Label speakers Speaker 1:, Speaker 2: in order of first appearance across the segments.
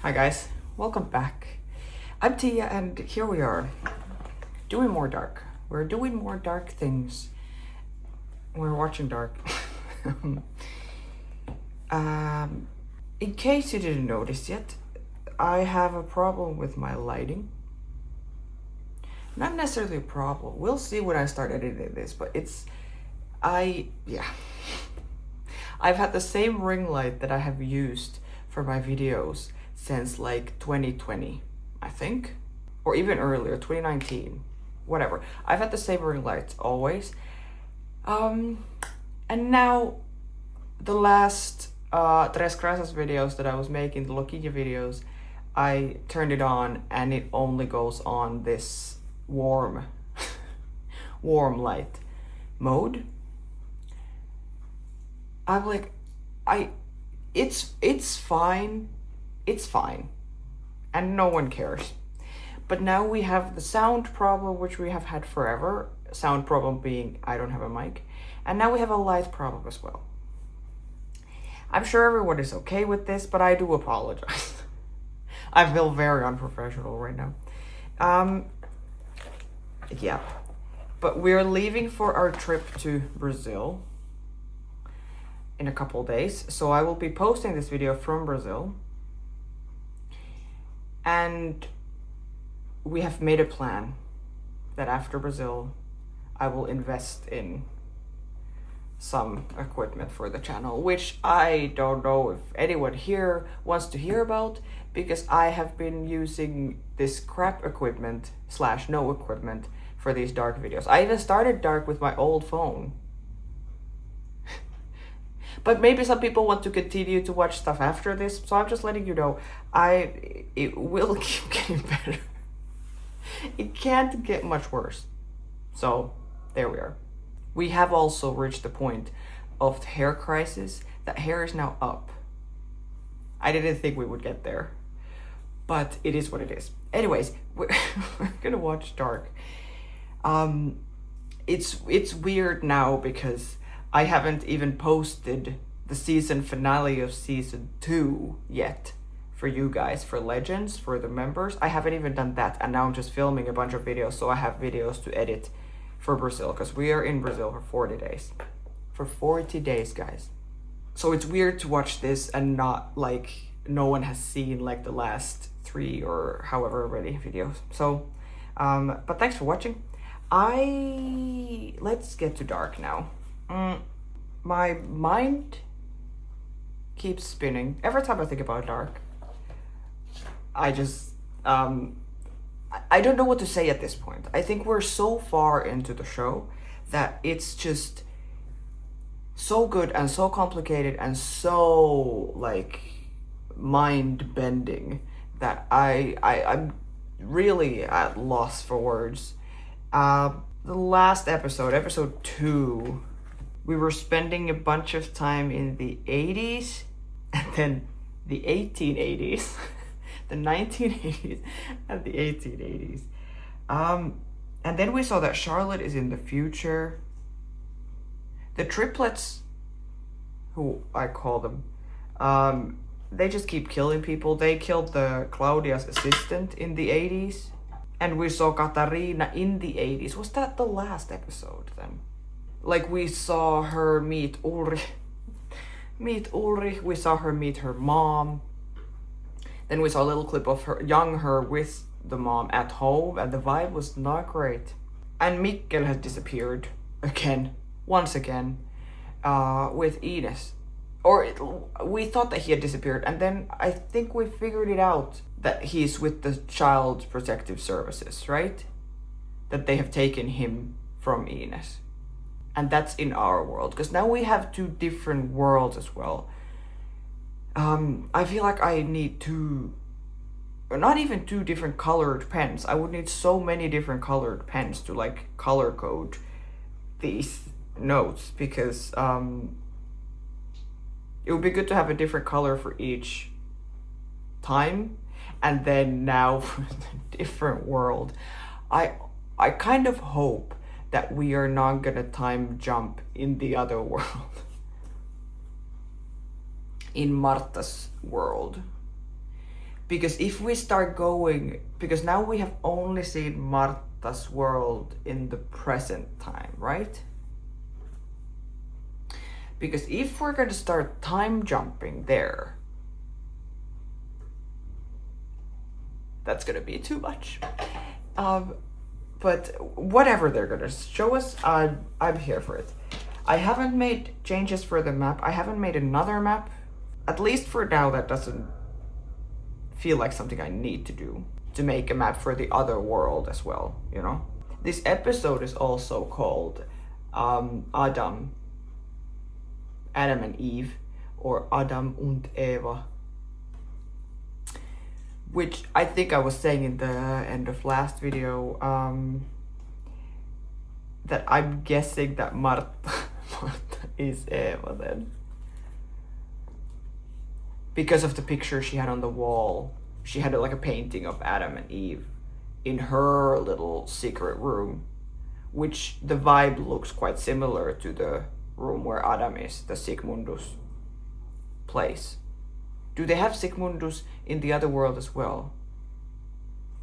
Speaker 1: Hi guys, welcome back. I'm Tia and here we are, doing more dark. We're doing more dark things. We're watching dark. In case you didn't notice yet, I have a problem with my lighting. Not necessarily a problem. We'll see when I start editing this, but I've had the same ring light that I have used for my videos since like 2020, I think, or even earlier, 2019, whatever. I've had the same ring lights always. And now the last Tres Crasas videos that I was making, the Loquilla videos, I turned it on and it only goes on this warm light mode. I'm like, it's fine. It's fine. And no one cares. But now we have the sound problem, which we have had forever. Sound problem being I don't have a mic. And now we have a light problem as well. I'm sure everyone is okay with this, but I do apologize. I feel very unprofessional right now. Yeah. But we're leaving for our trip to Brazil in a couple days. So I will be posting this video from Brazil. And we have made a plan that after Brazil, I will invest in some equipment for the channel, which I don't know if anyone here wants to hear about, because I have been using this crap equipment / no equipment for these dark videos. I even started dark with my old phone. But maybe some people want to continue to watch stuff after this, so I'm just letting you know, it will keep getting better. It can't get much worse. So, there we are. We have also reached the point of the hair crisis, that hair is now up. I didn't think we would get there, but it is what it is. Anyways, we're gonna watch Dark. It's weird now because I haven't even posted the season finale of season 2 yet for you guys, for Legends, for the members. I haven't even done that, and now I'm just filming a bunch of videos, so I have videos to edit for Brazil, because we are in Brazil for 40 days. For 40 days, guys. So it's weird to watch this and not, like, no one has seen, like, the last 3 or however many videos. So, but thanks for watching. Let's get to Dark now. My mind keeps spinning every time I think about Dark. I just I don't know what to say at this point. I think we're so far into the show that it's just so good and so complicated and so like mind bending that I'm really at loss for words. The last episode 2, we were spending a bunch of time in the 80s and then the 1880s, the 1980s and the 1880s. And then we saw that Charlotte is in the future. The triplets, who I call them, they just keep killing people. They killed the Claudia's assistant in the 80s. And we saw Katarina in the 80s. Was that the last episode then? Like, we saw her meet Ulrich. We saw her meet her mom. Then we saw a little clip of her with the mom at home, and the vibe was not great. And Mikkel has disappeared once again, with Ines. We thought that he had disappeared, and then I think we figured it out that he's with the Child Protective Services, right? That they have taken him from Ines. And that's in our world, because now we have 2 different worlds as well. I feel like I need not even 2 different colored pens. I would need so many different colored pens to like color code these notes, because it would be good to have a different color for each time, and then now for the different world. I kind of hope that we are not gonna time jump in the other world. In Marta's world. Because if we start going, because now we have only seen Marta's world in the present time, right? Because if we're going to start time jumping there, that's going to be too much. But whatever they're going to show us, I'm here for it. I haven't made changes for the map. I haven't made another map. At least for now, that doesn't feel like something I need to do. To make a map for the other world as well, you know? This episode is also called Adam and Eve, or Adam und Eva. Which I think I was saying in the end of last video, that I'm guessing that Marta is Eva then. Because of the picture she had on the wall. She had like a painting of Adam and Eve in her little secret room, which the vibe looks quite similar to the room where Adam is, the Sigmundus place. Do they have Sigmundus in the other world as well?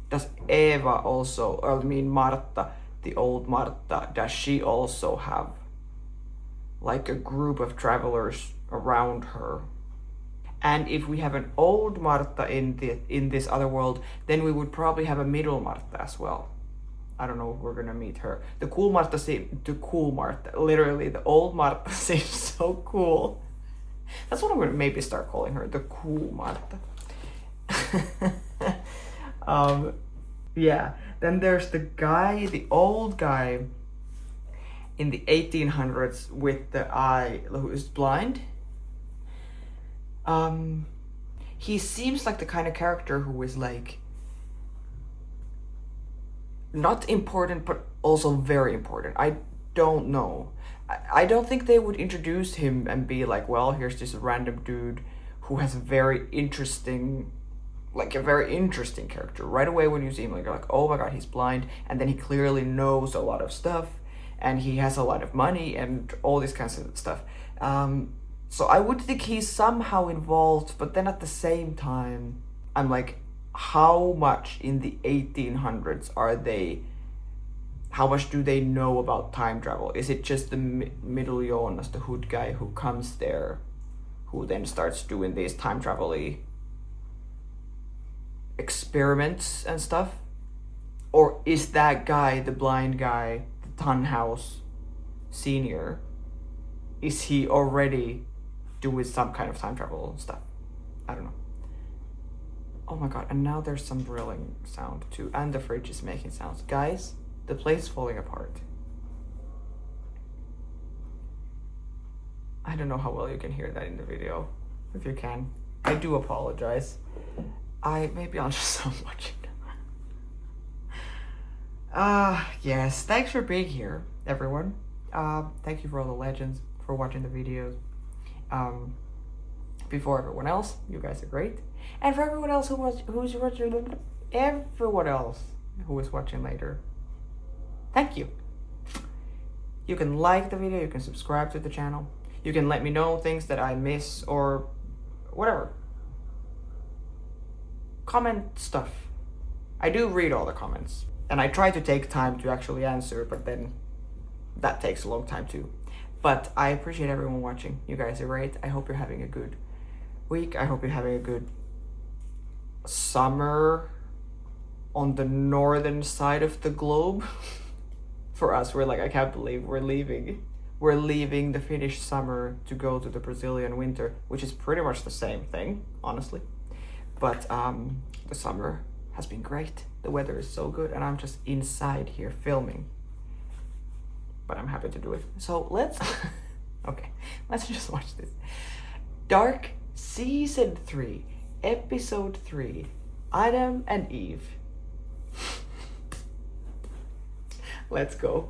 Speaker 1: Does Eva also, or I mean Marta, the old Marta, does she also have like a group of travelers around her? And if we have an old Marta in this other world, then we would probably have a middle Marta as well. I don't know if we're gonna meet her. The cool Marta, literally the old Marta seems so cool. That's what I'm gonna maybe start calling her, the cool Marta. Yeah, then there's the guy, the old guy in the 1800s with the eye, who is blind. He seems like the kind of character who is like not important but also very important. I don't know. I don't think they would introduce him and be like, well, here's this random dude who has a very interesting character. Right away when you see him, like, you're like, oh my god, he's blind, and then he clearly knows a lot of stuff and he has a lot of money and all these kinds of stuff. So I would think he's somehow involved, but then at the same time, I'm like, how much in the 1800s how much do they know about time travel? Is it just the middle Jonas, the hood guy who comes there, who then starts doing these time travel-y experiments and stuff? Or is that guy, the blind guy, the Tannhaus senior, is he already doing some kind of time travel stuff? I don't know. Oh my god, and now there's some drilling sound too, and the fridge is making sounds. Guys, the place is falling apart. I don't know how well you can hear that in the video. If you can, I do apologize. Maybe I'll just stop watching. Yes, thanks for being here, everyone. Thank you for all the legends, for watching the videos. Before everyone else, you guys are great. And for everyone else who's watching, everyone else who is watching later, thank you. You can like the video, you can subscribe to the channel, you can let me know things that I miss or whatever. Comment stuff. I do read all the comments, and I try to take time to actually answer, but then that takes a long time too. But I appreciate everyone watching. You guys are great. I hope you're having a good week. I hope you're having a good summer on the northern side of the globe. For us, we're like, I can't believe we're leaving. We're leaving the Finnish summer to go to the Brazilian winter, which is pretty much the same thing, honestly. But the summer has been great. The weather is so good, and I'm just inside here filming. But I'm happy to do it. So let's just watch this. Dark Season 3, Episode 3, Adam and Eve. Let's go.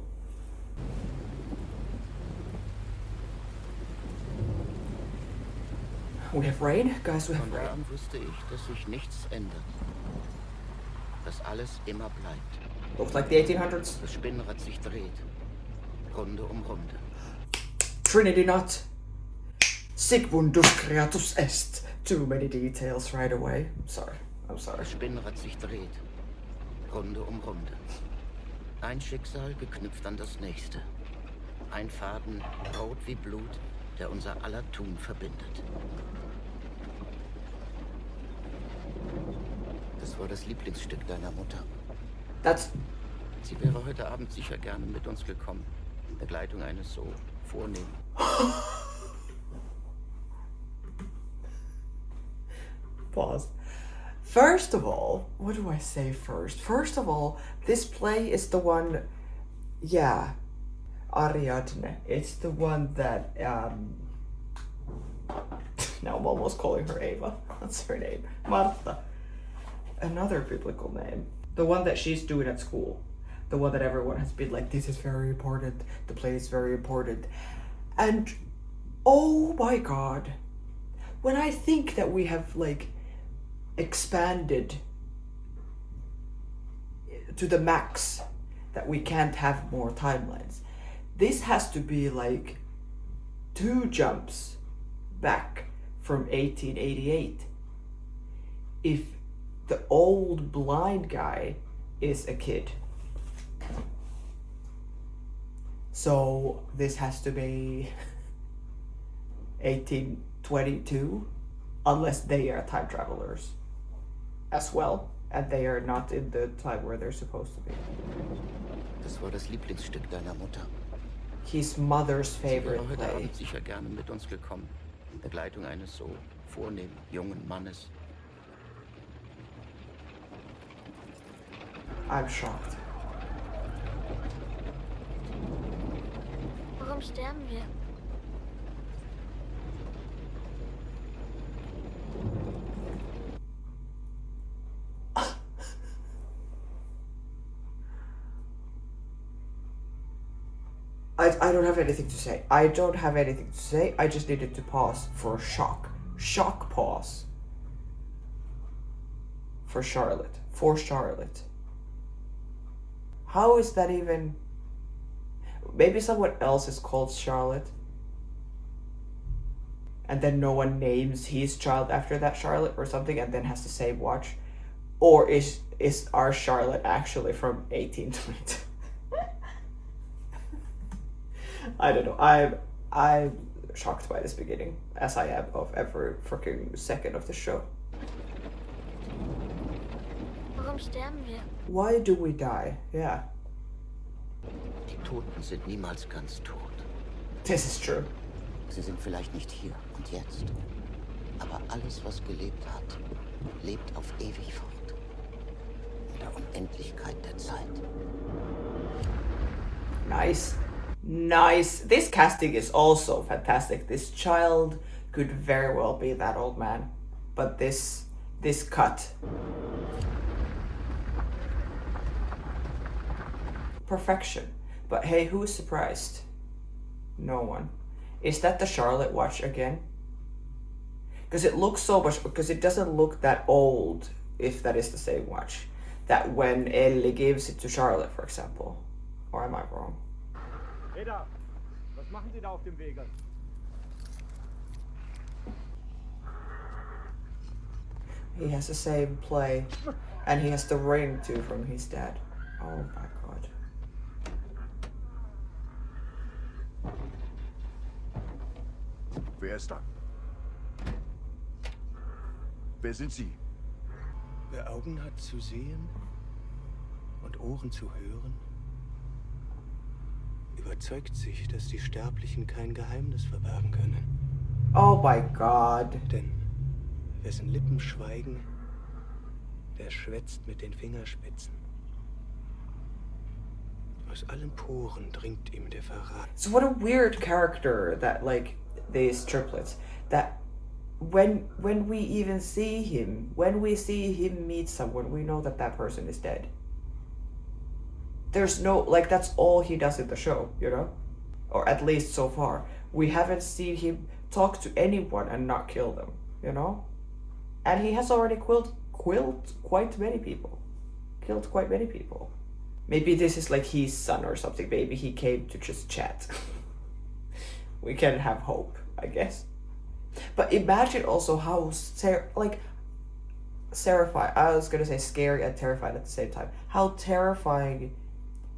Speaker 1: We have rain, guys, we have rain.
Speaker 2: Von da an wusste ich, dass sich nichts ändert. Dass alles immer bleibt.
Speaker 1: Looks like the 1800s.
Speaker 2: Das Spinnrad sich dreht. Runde um Runde.
Speaker 1: Trinity not. Sigmundus creatus est. Too many details right away. Sorry. I'm sorry.
Speaker 2: Das Spinnrad sich dreht. Runde um Runde. Ein Schicksal geknüpft an das nächste. Ein Faden, rot wie Blut, der unser aller Tun verbindet. Das war das Lieblingsstück deiner Mutter.
Speaker 1: That's...
Speaker 2: Sie wäre heute Abend sicher gerne mit uns gekommen. In Begleitung eines so vornehmen.
Speaker 1: Pause. First of all, what do I say first? First of all, this play is the one, yeah, Ariadne. It's the one that, now I'm almost calling her Ava. That's her name. Marta. Another biblical name. The one that she's doing at school. The one that everyone has been like, this is very important. The play is very important. And, oh my God. When I think that we have, like, expanded to the max, that we can't have more timelines, this has to be like 2 jumps back from 1888 if the old blind guy is a kid. So this has to be 1822, unless they are time travelers as well, and they are not in the time where they're supposed to be.
Speaker 2: Das war das Lieblingsstück deiner Mutter.
Speaker 1: His mother's
Speaker 2: Sie wäre
Speaker 1: favorite
Speaker 2: heute
Speaker 1: play.
Speaker 2: Abend sicher gerne mit uns gekommen. In Begleitung eines so vornehmen jungen Mannes.
Speaker 1: I'm shocked.
Speaker 3: Warum sterben wir?
Speaker 1: I don't have anything to say. I don't have anything to say. I just needed to pause for a shock. Shock pause. For Charlotte. For Charlotte. How is that even... Maybe someone else is called Charlotte. And then no one names his child after that Charlotte or something, and then has the same watch. Or is our Charlotte actually from 1822? I don't know. I'm shocked by this beginning, as I am of every freaking second of the show.
Speaker 3: Warum sterben wir?
Speaker 1: Why do we die? Yeah,
Speaker 2: Die Toten sind niemals ganz tot.
Speaker 1: this is true.
Speaker 2: Sie sind vielleicht nicht hier und jetzt. Aber alles, was gelebt hat, lebt auf ewig fort. In der Unendlichkeit der Zeit.
Speaker 1: Nice. Nice. This casting is also fantastic. This child could very well be that old man. But this cut. Perfection. But hey, who is surprised? No one. Is that the Charlotte watch again? Because it looks so much, because it doesn't look that old, if that is the same watch, that when Ellie gives it to Charlotte, for example. Or am I wrong?
Speaker 4: Peter, was machen Sie da auf dem Wege?
Speaker 1: He has the same play, and he has the ring too from his dad. Oh my God.
Speaker 5: Wer ist da? Wer sind Sie?
Speaker 6: Wer Augen hat zu sehen und Ohren zu hören, überzeugt sich, dass die Sterblichen kein Geheimnis verbergen können.
Speaker 1: Oh my God.
Speaker 6: Denn wessen Lippen schweigen, der schwätzt mit den Fingerspitzen. Aus allen Poren dringt ihm der Verrat.
Speaker 1: So what a weird character that, like, these triplets, that when we even see him, when we see him meet someone, we know that that person is dead. There's no, like, that's all he does in the show, you know? Or at least so far. We haven't seen him talk to anyone and not kill them, you know? And he has already killed quite many people. Killed quite many people. Maybe this is like his son or something. Maybe he came to just chat. We can have hope, I guess. But imagine also how, like, terrifying. I was gonna say scary and terrified at the same time. How terrifying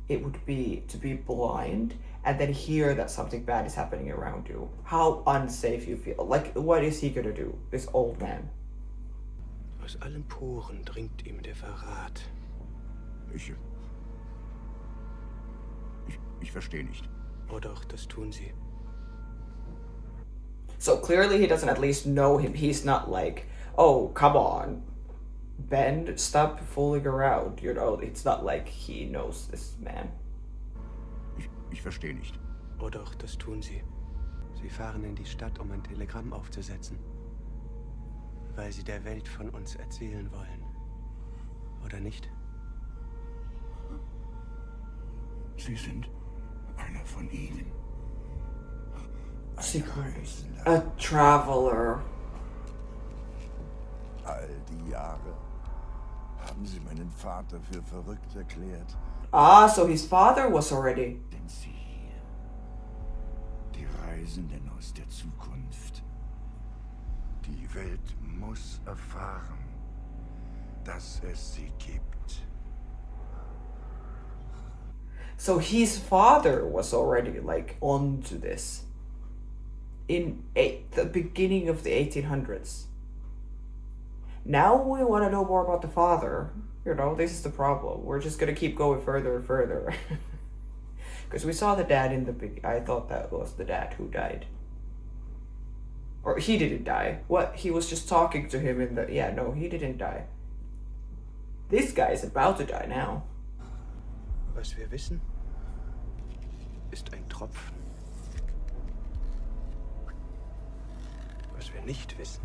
Speaker 1: it would be to be blind and then hear that something bad is happening around you. How unsafe you feel. Like, what is he gonna do, this old man?
Speaker 6: Aus allen Poren dringt ihm der Verrat.
Speaker 5: Ich verstehe nicht.
Speaker 6: Oh doch, das tun sie.
Speaker 1: So clearly he doesn't at least know him. He's not like, oh, come on, Ben, stop fooling around. You know, it's not like he knows this man.
Speaker 5: Ich verstehe nicht.
Speaker 6: Oh doch, das tun sie. Sie fahren in die Stadt, um ein Telegramm aufzusetzen. Weil sie der Welt von uns erzählen wollen. Oder nicht?
Speaker 5: Sie sind einer von ihnen.
Speaker 1: A traveler.
Speaker 5: All die Jahre haben sie meinen Vater für verrückt erklärt.
Speaker 1: Ah, so his father was already.
Speaker 5: Denn sie hier, die Reisenden aus der Zukunft. Die Welt muss erfahren, dass es sie gibt.
Speaker 1: So his father was already like onto this in the beginning of the 1800s. Now we want to know more about the father. You know, this is the problem. We're just gonna keep going further and further. Because we saw the dad in the I thought that was the dad who died. Or he didn't die. What? He was just talking to him in the... Yeah, no, he didn't die. This guy is about to die now.
Speaker 6: Was wir wissen, ist ein Tropfen. Was wir nicht wissen,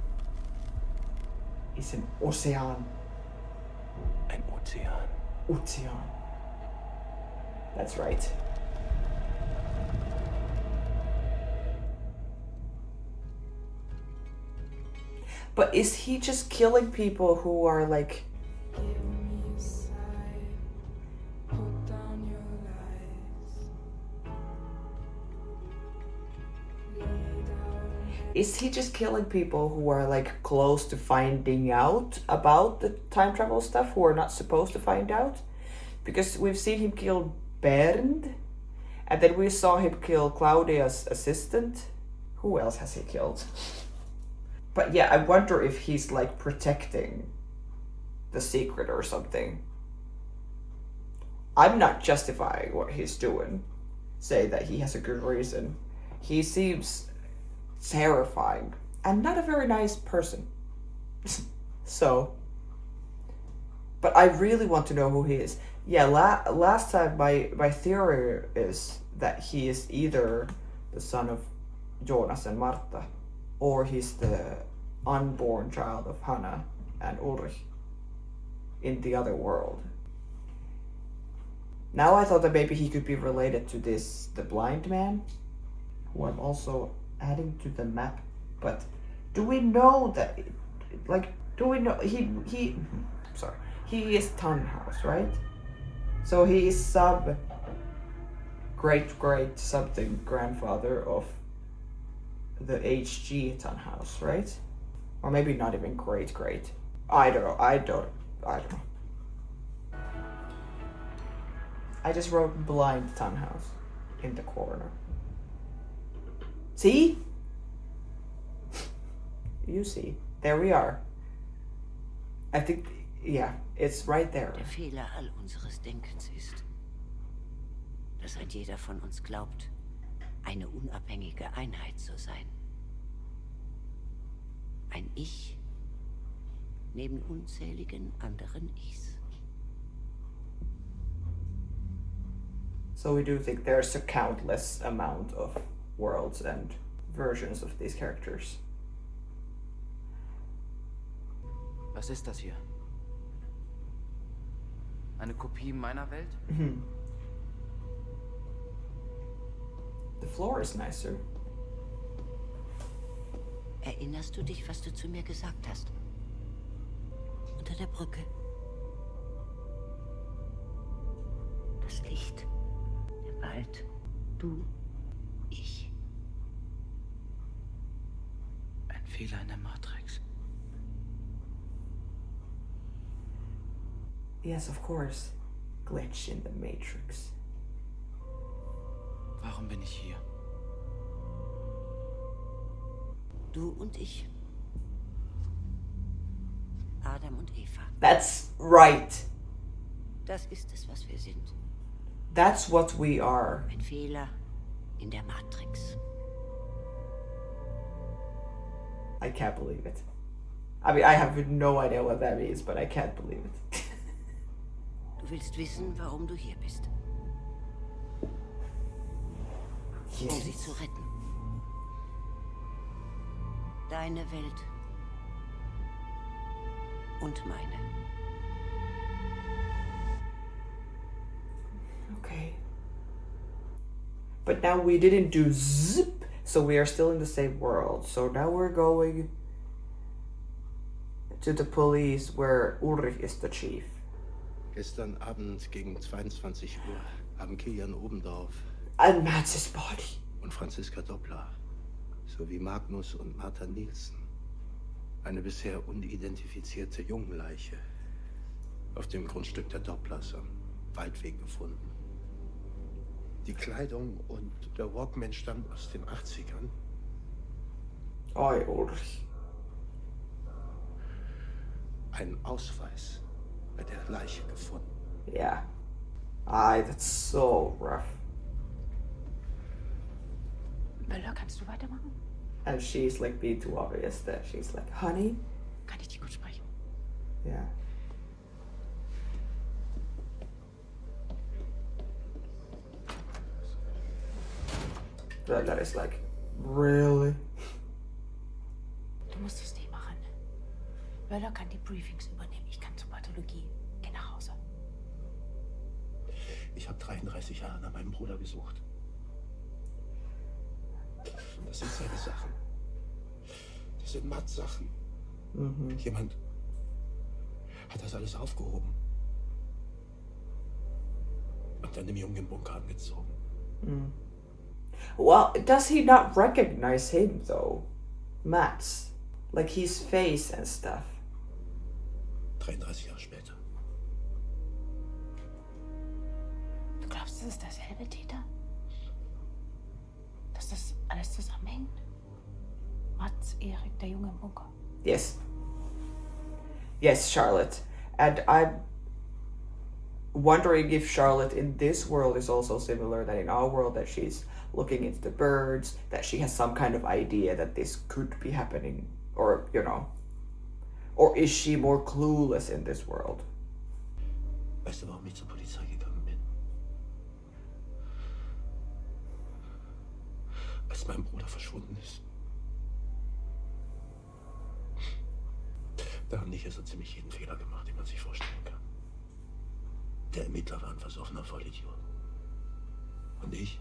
Speaker 1: ist ein Ozean.
Speaker 6: ein Ozean.
Speaker 1: Ozean. That's right. But is he just killing people who are like... Is he just killing people who are like close to finding out about the time travel stuff, who are not supposed to find out? Because we've seen him kill Bernd, and then we saw him kill Claudia's assistant. Who else has he killed? But yeah, I wonder if he's like protecting the secret or something. I'm not justifying what he's doing. Say that he has a good reason. He seems terrifying and not a very nice person. So, but I really want to know who he is. Yeah, last time my theory is that he is either the son of Jonas and Marta, or he's the unborn child of Hannah and Ulrich in the other world. Now I thought that maybe he could be related to the blind man, who I'm also adding to the map. But do we know that, do we know he is Tannhaus, right? So he is some great something grandfather of the HG Tannhaus, right? Or maybe not even great. I don't know. I don't know. I just wrote blind Tannhaus in the corner. See? You see. There we are. I think, yeah, it's right there.
Speaker 2: Der Fehler all unseres Denkens ist, dass ein jeder von uns glaubt, eine unabhängige Einheit zu sein. Ein Ich neben unzähligen anderen Ichs.
Speaker 1: So we do think there's a countless amount of worlds and versions of these characters.
Speaker 7: Was ist das hier? Eine Kopie meiner Welt?
Speaker 1: The floor is nicer.
Speaker 2: Erinnerst du dich, was du zu mir gesagt hast? Unter der Brücke. Das Licht, der Wald, du, ich.
Speaker 7: Ein Fehler in der Matrix.
Speaker 1: Yes, of course. Glitch in the Matrix.
Speaker 7: Warum bin ich hier?
Speaker 2: Du und ich. Adam und Eva.
Speaker 1: That's right.
Speaker 2: Das ist es, was wir sind.
Speaker 1: That's what we are.
Speaker 2: Ein Fehler in der Matrix.
Speaker 1: I can't believe it. I mean, I have no idea what that means, but I can't believe it.
Speaker 2: Du willst wissen, warum du hier bist. Um sie zu retten. Deine Welt. Und meine.
Speaker 1: Okay. But now we didn't do zip, so we are still in the same world. So now we're going to the police where Ulrich is the chief.
Speaker 8: Gestern Abend gegen 22 Uhr haben Kilian Obendorf
Speaker 1: And Matt's body.
Speaker 8: und Franziska Doppler sowie Magnus und Martha Nielsen eine bisher unidentifizierte Jungenleiche auf dem Grundstück der Dopplers am Waldweg gefunden. Die Kleidung und der Walkman stammen aus den 80ern.
Speaker 1: Oi, Ulrich.
Speaker 8: Ein Ausweis bei der Leiche gefunden.
Speaker 1: Yeah. Aye, that's so rough.
Speaker 9: Möller, kannst du weitermachen?
Speaker 1: And she's like being too obvious that she's like, honey?
Speaker 9: Kann ich dich gut sprechen?
Speaker 1: Yeah. That is like, really?
Speaker 9: Du musst es nicht machen. Möller kann die Briefings übernehmen. Ich kann zur Pathologie. Geh nach Hause.
Speaker 8: Ich habe 33 Jahre nach meinem Bruder gesucht. Und das sind seine Sachen. Das sind Matt-Sachen.
Speaker 1: Mhm.
Speaker 8: Jemand hat das alles aufgehoben. Und dann dem Jungen im Bunker angezogen.
Speaker 1: Mm. Well, does he not recognize him though? Matt's. Like his face and stuff.
Speaker 8: 33 Jahre später.
Speaker 9: Du glaubst, das ist derselbe Täter? Dass das alles zusammenhängt? Mats, Erik, der Junge im Bunker.
Speaker 1: Yes. Yes, Charlotte. And I'm wondering if Charlotte in this world is also similar than in our world, that she's looking into the birds, that she has some kind of idea that this could be happening, or, you know. Or is she more clueless in this world?
Speaker 8: Weißt du, warum ich zur Polizei gegangen bin? Als mein Bruder verschwunden ist. Da haben die hier so ziemlich jeden Fehler gemacht, den man sich vorstellen kann. Der Ermittler war ein versoffener Vollidiot. Und ich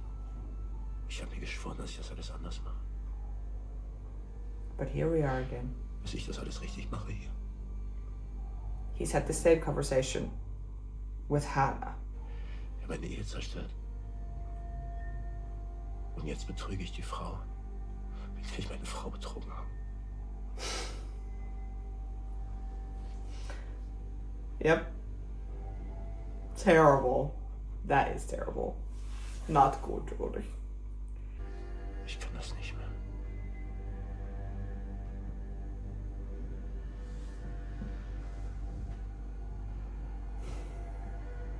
Speaker 8: habe mir geschworen, dass ich das alles anders mache.
Speaker 1: But here we are again.
Speaker 8: Dass ich das alles richtig mache hier.
Speaker 1: He's had the same conversation with Hannah.
Speaker 8: Ich habe meine Ehe zerstört. Und jetzt betrüge ich die Frau, mit der ich meine Frau betrogen habe.
Speaker 1: Yep. Terrible. That is terrible. Not good, Ulrich.
Speaker 8: Ich kann das nicht mehr.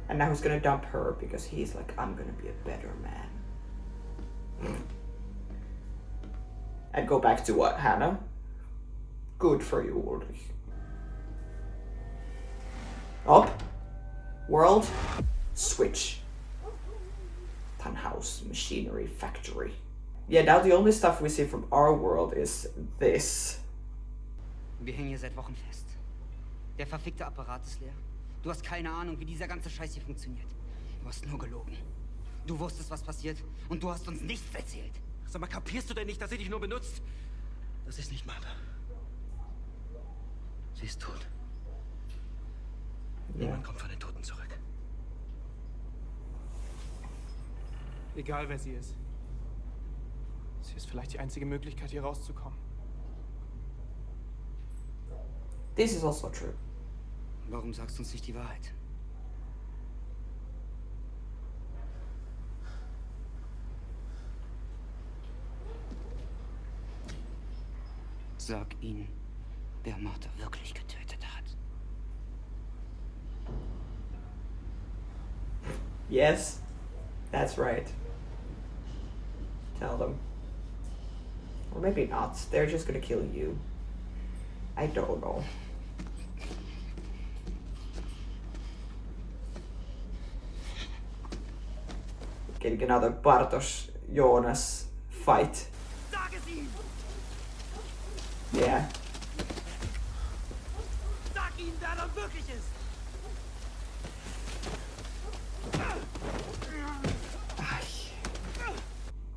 Speaker 1: And now he's gonna dump her because he's like, I'm gonna be a better man. And go back to what, Hannah? Good for you, Ulrich. Up. World. Switch. Funhouse. Machinery. Factory. Yeah, now the only stuff we see from our world is this.
Speaker 10: Wir hängen hier seit Wochen fest. Der verfickte Apparat ist leer. Du hast keine Ahnung, wie dieser ganze Scheiß hier funktioniert. Du hast nur gelogen. Du wusstest, was passiert, und du hast uns nichts erzählt.
Speaker 6: Sag mal, kapierst du denn nicht, dass sie dich nur benutzt? Das ist nicht Martha. Sie ist tot. Niemand kommt von den Toten zurück.
Speaker 11: Egal, wer sie ist. Sie ist vielleicht die einzige Möglichkeit, hier rauszukommen.
Speaker 1: This is also true.
Speaker 10: Warum sagst du uns nicht die Wahrheit? Sag ihnen, wer Martha wirklich getötet hat.
Speaker 1: Yes, that's right. Tell them. Or maybe not. They're just gonna kill you. I don't know. Getting another Bartosz Jonas fight. Yeah.
Speaker 4: Sag ihnen, wer da wirklich ist!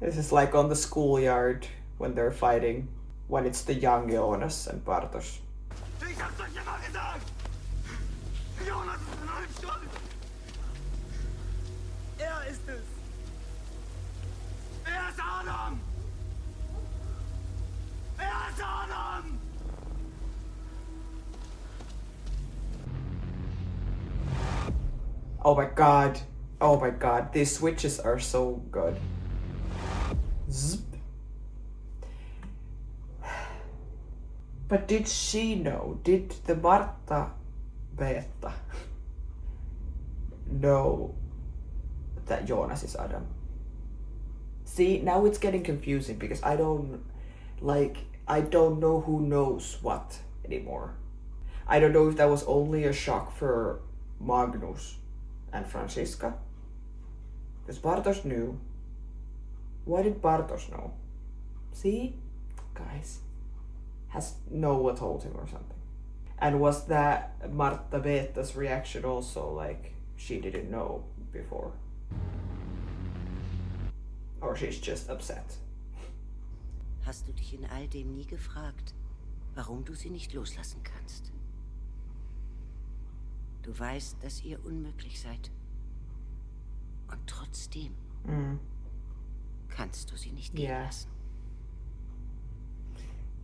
Speaker 1: This is like on the schoolyard when they're fighting, when it's the young Jonas and Bartosz.
Speaker 4: Ich hab's euch immer gesagt! Jonas ist in allem schuld! Er ist es! Er ist Adam! Er ist Adam!
Speaker 1: Oh my god. Oh my god. These switches are so good. Zip. But did she know? Did the Marta Beta know that Jonas is Adam? See, now it's getting confusing because I don't know who knows what anymore. I don't know if that was only a shock for Magnus and Franziska. Because Bartosz knew. Why did Bartosz know? See? Guys. Has Noah told him or something? And was that Marta Beta's reaction also like she didn't know before? Or she's just upset?
Speaker 2: Hast du dich in all dem nie gefragt, warum du sie nicht loslassen kannst? Du weißt, dass ihr unmöglich seid. Und trotzdem kannst du sie nicht gehen lassen.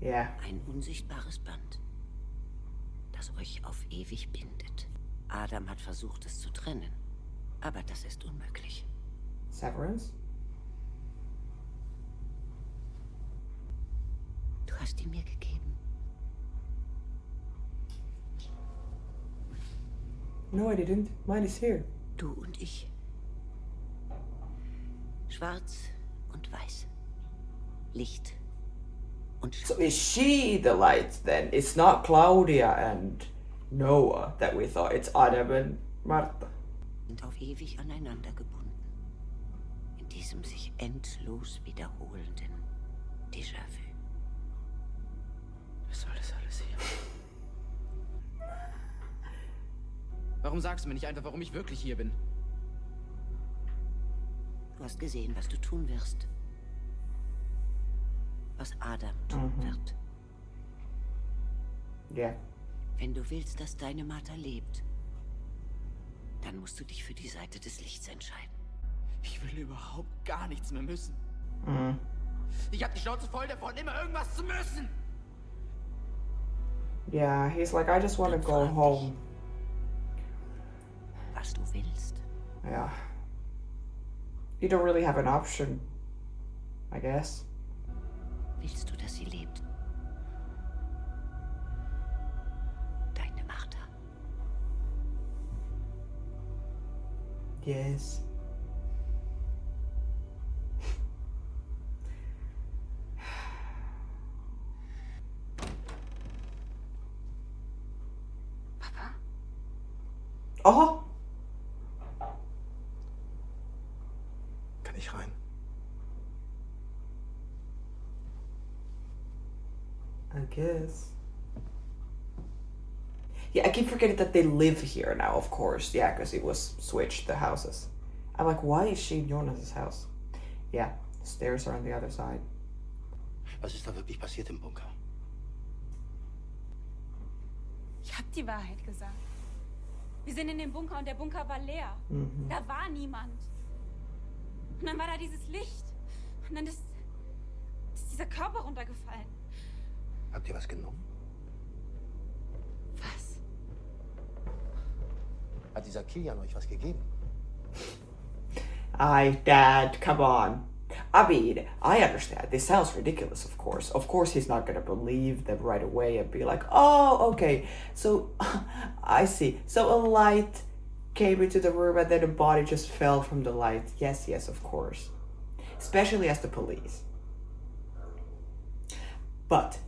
Speaker 1: Yeah.
Speaker 2: Ein unsichtbares Band, das euch auf ewig bindet. Adam hat versucht, es zu trennen, aber das ist unmöglich.
Speaker 1: Severance?
Speaker 2: Du hast ihn mir gegeben.
Speaker 1: No, I didn't. Mine is here.
Speaker 2: Du und ich. Schwarz und weiß. Licht und Schatten.
Speaker 1: So is she the light then? It's not Claudia and Noah that we thought. It's Adam and Marta.
Speaker 2: Sind auf ewig aneinander gebunden. In diesem sich endlos wiederholenden Déjà-vu.
Speaker 7: Was soll das alles hier? Warum sagst du mir nicht einfach, warum ich wirklich hier bin?
Speaker 2: Du hast gesehen, was du tun wirst. Was Adam tun wird.
Speaker 1: Yeah.
Speaker 2: Wenn du willst, dass deine Martha lebt, dann musst du dich für die Seite des Lichts entscheiden.
Speaker 7: Ich will überhaupt gar nichts mehr müssen. Ich hab die Schnauze voll davon, immer irgendwas zu müssen.
Speaker 1: Yeah, he's like, I just want to go home.
Speaker 2: Was du willst.
Speaker 1: Yeah. You don't really have an option, I guess.
Speaker 2: Willst du, dass sie lebt? Deine Martha.
Speaker 1: Yes.
Speaker 9: Papa?
Speaker 1: Oh!
Speaker 6: Kann ich rein?
Speaker 1: I guess. Yeah, I keep forgetting that they live here now, of course. Yeah, because it was switched, the houses. I'm like, why is she in Jonas's house? Yeah, the stairs are on the other side.
Speaker 8: Was ist da wirklich passiert im Bunker?
Speaker 9: Ich hab die Wahrheit gesagt. Wir sind in dem Bunker und der Bunker war leer. Da war niemand. Und dann war da dieses Licht. Und dann ist dieser Körper runtergefallen.
Speaker 8: Habt ihr was genommen?
Speaker 9: Was?
Speaker 8: Hat dieser Kilian euch was gegeben?
Speaker 1: Dad, come on. I mean, I understand. This sounds ridiculous, of course. Of course, he's not gonna believe them right away and be like, oh, okay, so I see. So a light came into the room and then a body just fell from the light. Yes, yes, of course. Especially as the police. But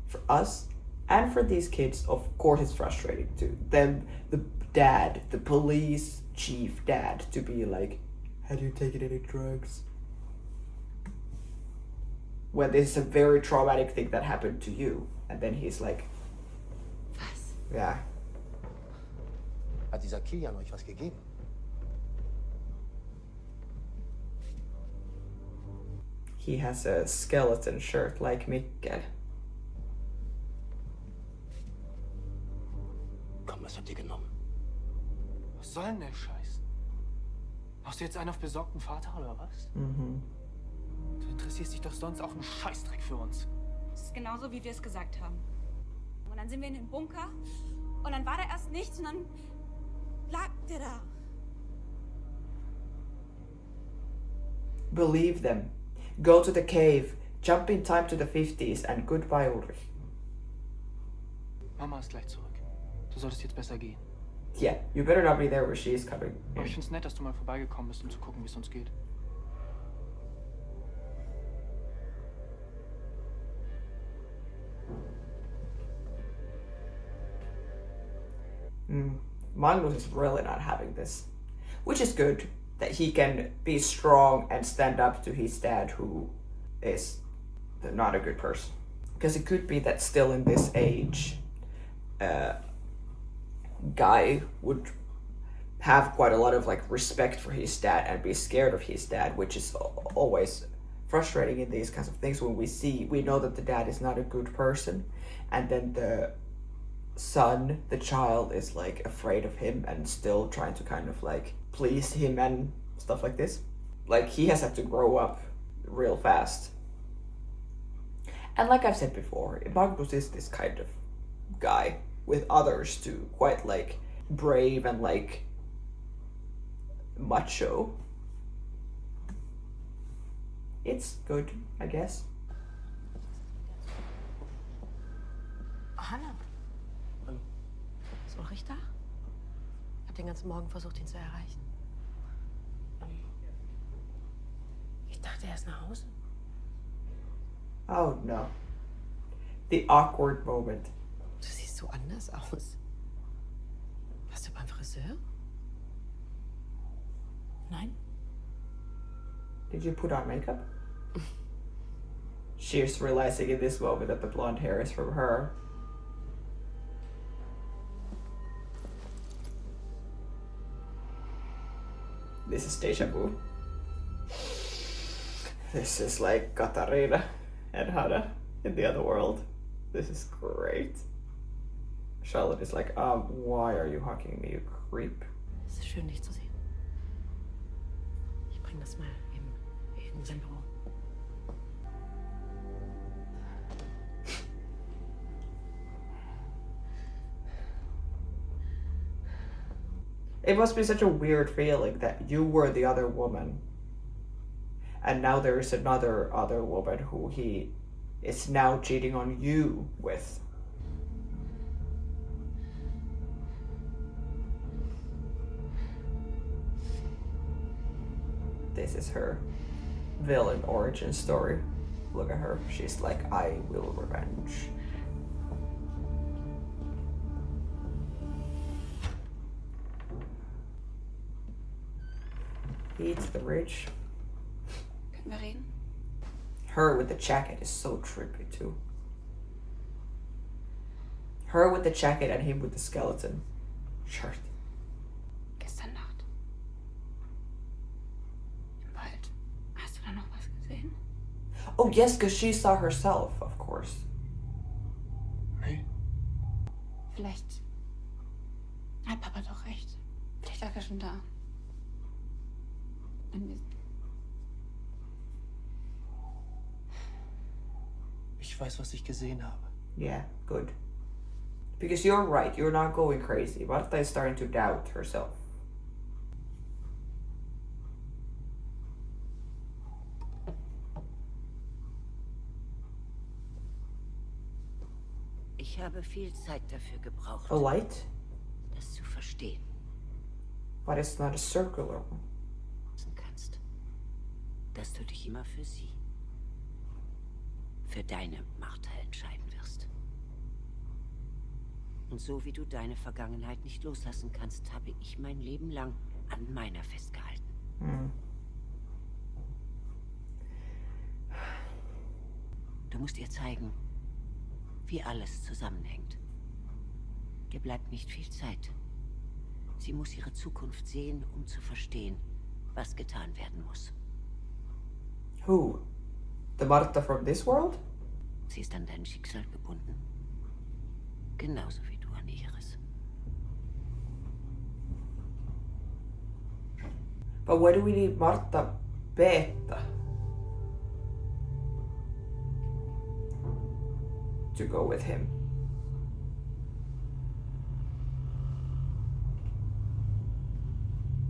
Speaker 1: for us and for these kids, of course, it's frustrating too. Them, the dad, the police chief dad, to be like, have you taken any drugs? When this is a very traumatic thing that happened to you. And then he's like,
Speaker 12: Was?
Speaker 1: yeah.
Speaker 13: Hat dieser Kilian euch was gegeben?
Speaker 1: He has a skeleton shirt like Mikkel.
Speaker 13: Komm, was habt ihr genommen?
Speaker 11: Was soll denn der Scheiß? Machst du jetzt einen auf besorgten Vater oder was?
Speaker 1: Mhm.
Speaker 11: Du interessierst dich doch sonst auch einen Scheißdreck für uns.
Speaker 9: Es ist genauso, wie wir es gesagt haben. Und dann sind wir in den Bunker und dann war da erst nichts und dann lag der da.
Speaker 1: Believe them. Go to the cave. Jump in time to the 50s and goodbye, Ulrich.
Speaker 11: Mama ist gleich zurück. Du solltest jetzt besser gehen.
Speaker 1: Yeah, you better not be there where she is coming.
Speaker 11: Aber ich find's nett, dass du mal vorbeigekommen bist, um zu gucken, wie es uns geht.
Speaker 1: Magnus is really not having this. Which is good, that he can be strong and stand up to his dad, who is not a good person. Because it could be that still in this age, Guy would have quite a lot of like respect for his dad and be scared of his dad, which is always frustrating in these kinds of things when we know that the dad is not a good person, and then the son, the child, is like afraid of him and still trying to kind of like please him and stuff like this. Like he has had to grow up real fast. And like I've said before, Magnus is this kind of guy with others too, quite like brave and like macho. It's good, I guess.
Speaker 12: Hanna. Ist Ulrich da? Ich habe den ganzen Morgen versucht, ihn zu erreichen. Ich dachte, er ist nach Hause.
Speaker 1: Oh no. The awkward moment.
Speaker 12: Du siehst so anders aus. Warst du beim Friseur? Nein?
Speaker 1: Did you put on makeup? She's realizing in this moment that the blonde hair is from her. This is deja vu. This is like Katarina and Hannah in the other world. This is great. Charlotte is like, why are you hugging me, you creep?
Speaker 12: Es ist schön, dich zu sehen. Ich bring das mal in sein Büro.
Speaker 1: It must be such a weird feeling that you were the other woman, and now there is another other woman who he is now cheating on you with. This is her villain origin story. Look at her. She's like, I will revenge. He eats the rich.
Speaker 9: Können wir reden?
Speaker 1: Her with the jacket is so trippy too. Her with the jacket and him with the skeleton shirt.
Speaker 9: Gestern Nacht. Im Wald. Hast du da noch was gesehen?
Speaker 1: Oh yes, because she saw herself, of course.
Speaker 11: Nee.
Speaker 9: Vielleicht hat Papa doch recht. Vielleicht lag er schon da. Und wir
Speaker 6: Ich weiß, was ich gesehen habe.
Speaker 1: Yeah, good. Because you're right, you're not going crazy. Marta is starting to doubt herself.
Speaker 2: habe viel Zeit dafür gebraucht,
Speaker 1: A light?
Speaker 2: das zu verstehen.
Speaker 1: But it's not a circular one.
Speaker 2: Kannst, dass du dich immer für sie, für deine Martha entscheiden wirst. Und so wie du deine Vergangenheit nicht loslassen kannst, habe ich mein Leben lang an meiner festgehalten.
Speaker 1: Hm.
Speaker 2: Du musst ihr zeigen, wie alles zusammenhängt. Dir bleibt nicht viel Zeit. Sie muss ihre Zukunft sehen, um zu verstehen, was getan werden muss.
Speaker 1: Who? The Martha from this world?
Speaker 2: Sie ist an dein Schicksal gebunden. Genauso wie du an ihres.
Speaker 1: But why do we need Martha Beta to go with him?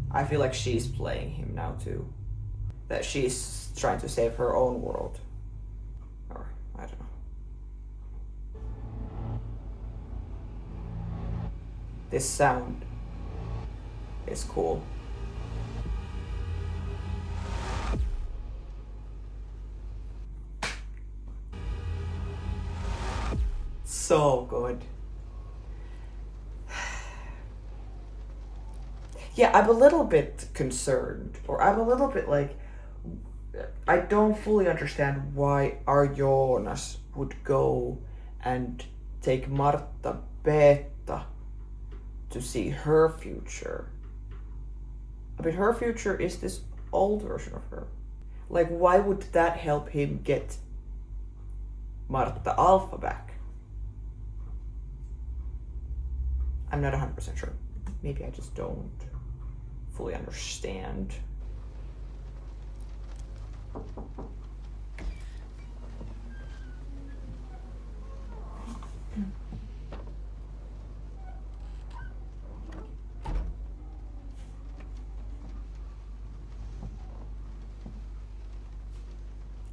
Speaker 1: I feel like she's playing him now too. That she's trying to save her own world. Or, I don't know. This sound is cool. So good. Yeah, I'm a little bit concerned, or I'm a little bit like, I don't fully understand why Arjonas would go and take Martha Beta to see her future. I mean, her future is this old version of her. Like, why would that help him get Martha Alpha back? I'm not 100% sure. Maybe I just don't fully understand.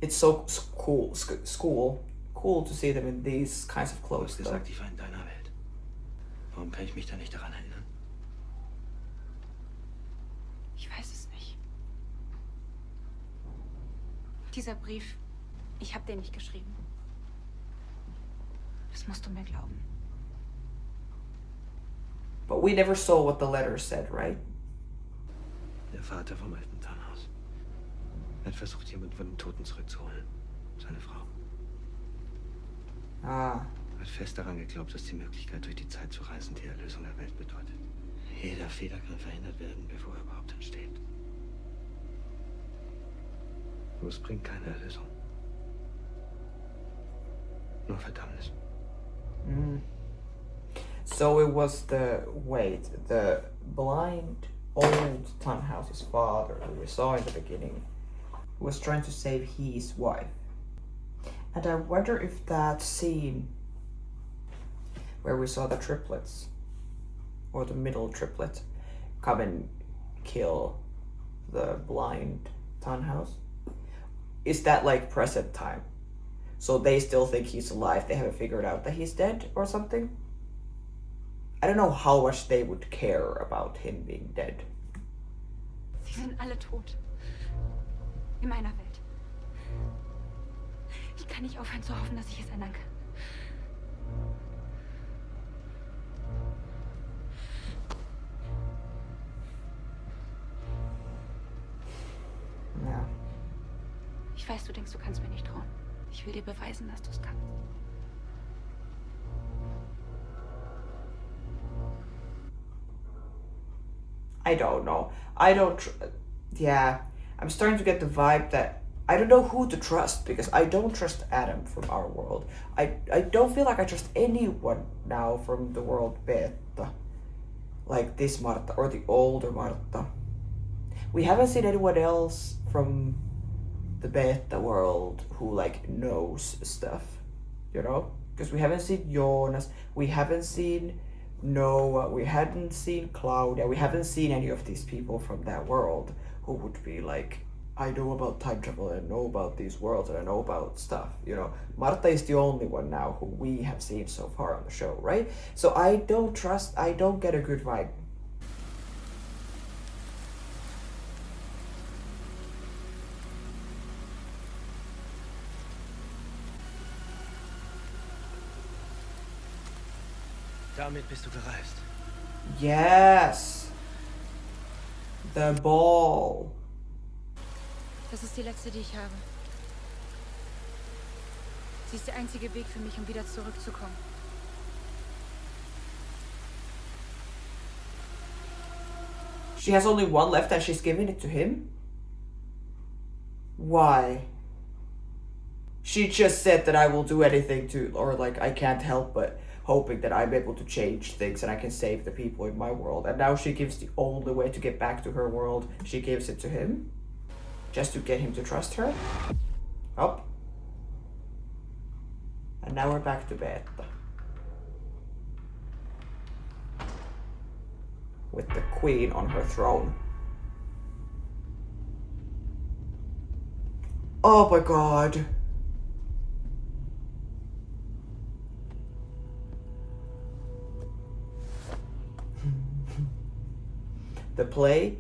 Speaker 1: It's so cool to see them in these kinds of clothes.
Speaker 6: Du hast gesagt, ich war in deiner Welt. Warum kann ich mich da nicht daran erinnern?
Speaker 9: Ich weiß es nicht. Dieser Brief, ich habe den nicht geschrieben. Das musst du mir glauben.
Speaker 1: But we never saw what the letter said, right?
Speaker 6: Der Vater vom alten Tarnhaus. Er hat versucht, jemanden von den Toten zurückzuholen. Seine Frau.
Speaker 1: Ah.
Speaker 6: Er hat fest daran geglaubt, dass die Möglichkeit, durch die Zeit zu reisen, die Erlösung der Welt bedeutet. Jeder Fehler kann verhindert werden, bevor er überhaupt entsteht. Nur es bringt keine Erlösung. Nur Verdammnis.
Speaker 1: Mm. So it was the blind old Tannhause's father, who we saw in the beginning, who was trying to save his wife. And I wonder if that scene where we saw the triplets, or the middle triplet, come and kill the blind Tannhaus, is that like present time? So they still think he's alive, they haven't figured out that he's dead or something? I don't know how much they would care about him being dead.
Speaker 9: Sie sind alle tot. In meiner Welt. Ich kann nicht aufhören zu hoffen, dass ich es ändern kann.
Speaker 1: Ja.
Speaker 9: Ich weiß, du denkst, du kannst mir nicht trauen. Ich will dir beweisen, dass du es kannst.
Speaker 1: I don't know. Yeah, I'm starting to get the vibe that I don't know who to trust, because I don't trust Adam from our world. I don't feel like I trust anyone now from the world Beta. Like this Martha, or the older Martha. We haven't seen anyone else from the Beta world who like knows stuff, you know? Because we haven't seen Jonas, we haven't seen Noah, we hadn't seen Claudia, we haven't seen any of these people from that world who would be like I know about time travel, and I know about these worlds, and I know about stuff, you know. Marta is the only one now who we have seen so far on the show, right? So I don't get a good vibe.
Speaker 6: Damit bist du gereist.
Speaker 1: Yes! The ball.
Speaker 9: Das ist die letzte, die ich habe. Sie ist der einzige Weg für mich, um wieder zurückzukommen.
Speaker 1: She has only one left and she's giving it to him? Why? She just said that I will do anything to, or like, I can't help but hoping that I'm able to change things and I can save the people in my world. And now she gives the only way to get back to her world, she gives it to him? Just to get him to trust her? Oh. And now we're back to Beta. With the queen on her throne. Oh my god. The play,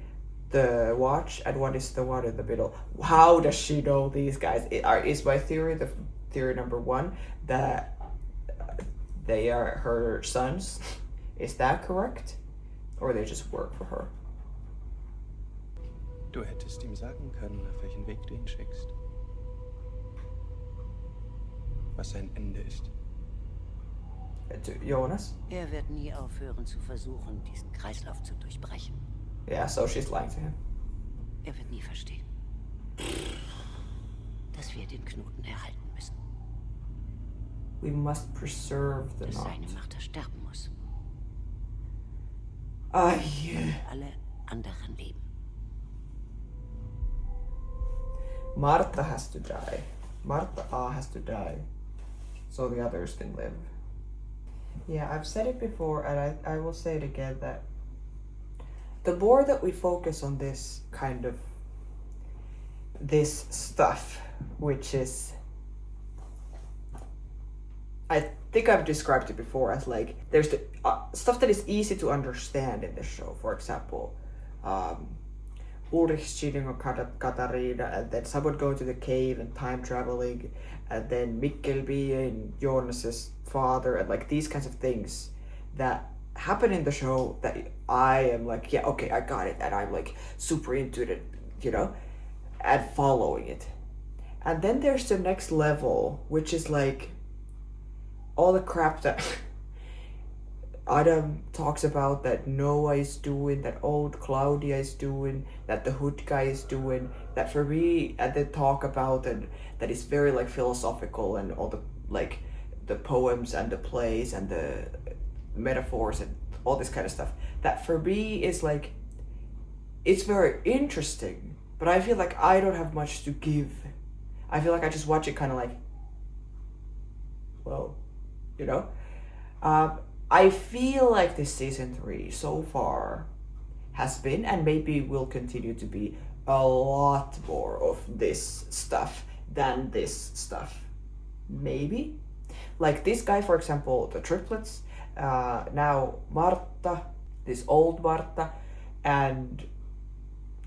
Speaker 1: the watch, and what is the one in the middle? How does she know these guys? Is my theory, the theory number one, that they are her sons? Is that correct? Or they just work for her?
Speaker 6: Du hättest ihm sagen können, auf welchen Weg du ihn schickst. Was sein Ende ist.
Speaker 1: Jonas?
Speaker 2: Er wird nie aufhören zu versuchen, diesen Kreislauf zu durchbrechen.
Speaker 1: Yeah, so she's lying to him.
Speaker 2: Er wird nie verstehen, dass wir den Knoten erhalten müssen.
Speaker 1: We must preserve the
Speaker 2: Dass
Speaker 1: knot.
Speaker 2: seine Mutter sterben muss.
Speaker 1: Yeah.
Speaker 2: Damit alle anderen leben.
Speaker 1: Marta has to die. Marta has to die. So the others can live. Yeah, I've said it before and I will say it again that the more that we focus on this kind of this stuff, which is, I think I've described it before as like, there's the stuff that is easy to understand in this show. For example, Ulrich cheating on Katarina, and then someone going to the cave and time traveling, and then Mikkel being Jonas's father, and like these kinds of things that happen in the show that I am like, yeah, okay, I got it, and I'm like super into it, you know, and following it. And then there's the next level, which is like all the crap that Adam talks about, that Noah is doing, that old Claudia is doing, that the Hood guy is doing, that for me, and then talk about, and that is very like philosophical, and all the like the poems and the plays and the metaphors and all this kind of stuff, that for me is like, it's very interesting, but I feel like I don't have much to give. I feel like I just watch it kind of like, well, you know? I feel like this season 3 so far has been, and maybe will continue to be, a lot more of this stuff than this stuff. Maybe? Like this guy, for example, the triplets, now Marta, this old Marta, and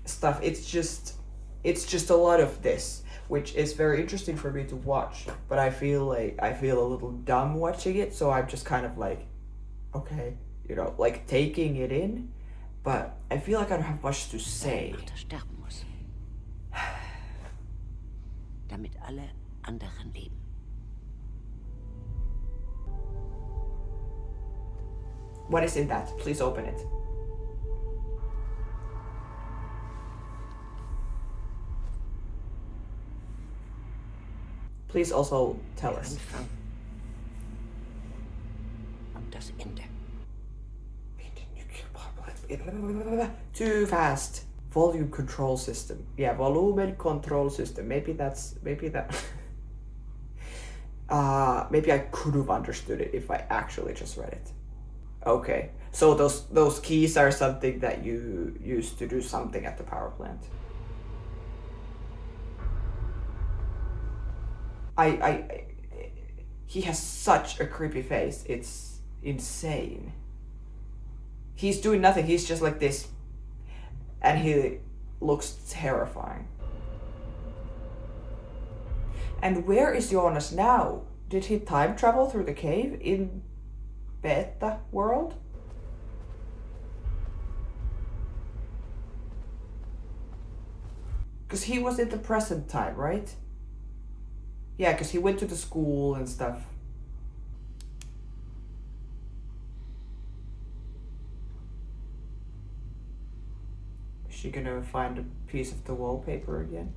Speaker 1: stuff. It's just a lot of this, which is very interesting for me to watch, but I feel a little dumb watching it, so I'm just kind of like, okay, you know, like taking it in, but I feel like I don't have much to say.
Speaker 2: Sterben muss. Damit alle anderen leben.
Speaker 1: What is in that? Please open it. Please also tell us.
Speaker 2: Anfang und das Ende.
Speaker 1: Too fast. Volume control system. Yeah, volume control system. Maybe that. Maybe I could have understood it if I actually just read it. Okay, so those keys are something that you use to do something at the power plant. he has such a creepy face. It's insane. He's doing nothing. He's just like this. And he looks terrifying. And where is Jonas now? Did he time travel through the cave in Beta world? Because he was in the present time, right? Yeah, because he went to the school and stuff. Is she gonna find a piece of the wallpaper again?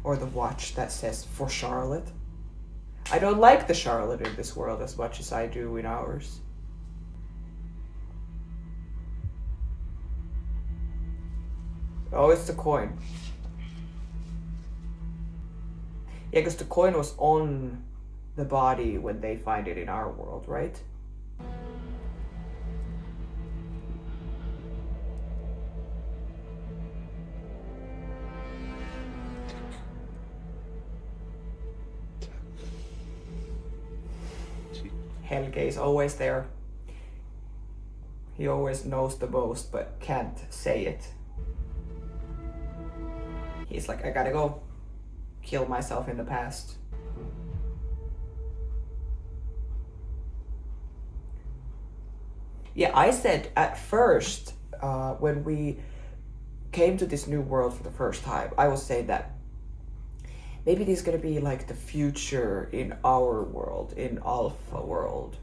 Speaker 1: Or the watch that says for Charlotte? I don't like the Charlotte in this world as much as I do in ours. Oh, it's the coin. Yeah, because the coin was on the body when they find it in our world, right? Helge is always there. He always knows the most, but can't say it. He's like, I gotta go kill myself in the past. Yeah, I said at first, when we came to this new world for the first time, I was saying that maybe this is gonna be like the future in our world, in Alpha world,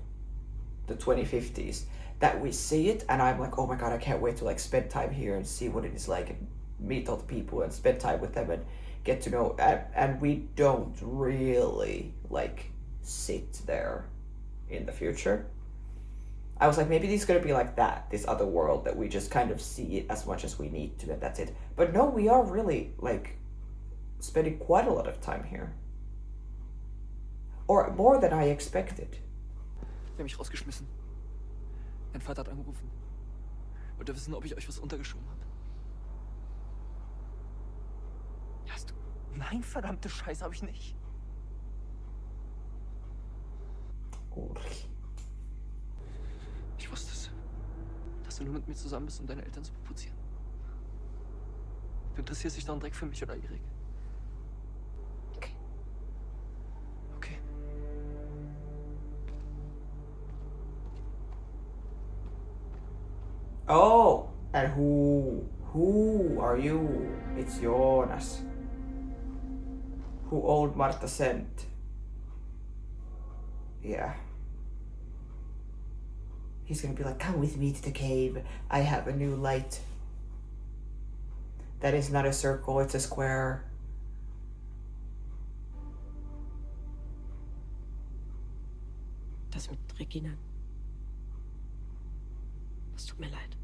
Speaker 1: the 2050s, that we see it, and I'm like, oh my god, I can't wait to like spend time here and see what it is like, and meet all the people and spend time with them and get to know. And we don't really like sit there in the future. I was like, maybe this is gonna be like that, this other world that we just kind of see it as much as we need to, and that's it. But no, we are really like spending quite a lot of time here. Or more than I expected.
Speaker 14: Die haben mich rausgeschmissen. Mein Vater hat angerufen. Wollte wissen, ob ich euch was untergeschoben habe. Hast du? Nein, verdammte Scheiße, habe ich nicht. Ich wusste es. Dass du nur mit mir zusammen bist, um deine Eltern zu provozieren. Du interessierst dich doch einen Dreck für mich oder Erik.
Speaker 12: Okay.
Speaker 14: Okay.
Speaker 1: Oh, and who are you? It's Jonas. Who old Marta sent. Yeah. He's gonna be like, come with me to the cave. I have a new light. That is not a circle, it's a square.
Speaker 12: Das mit Regina. Es tut mir leid.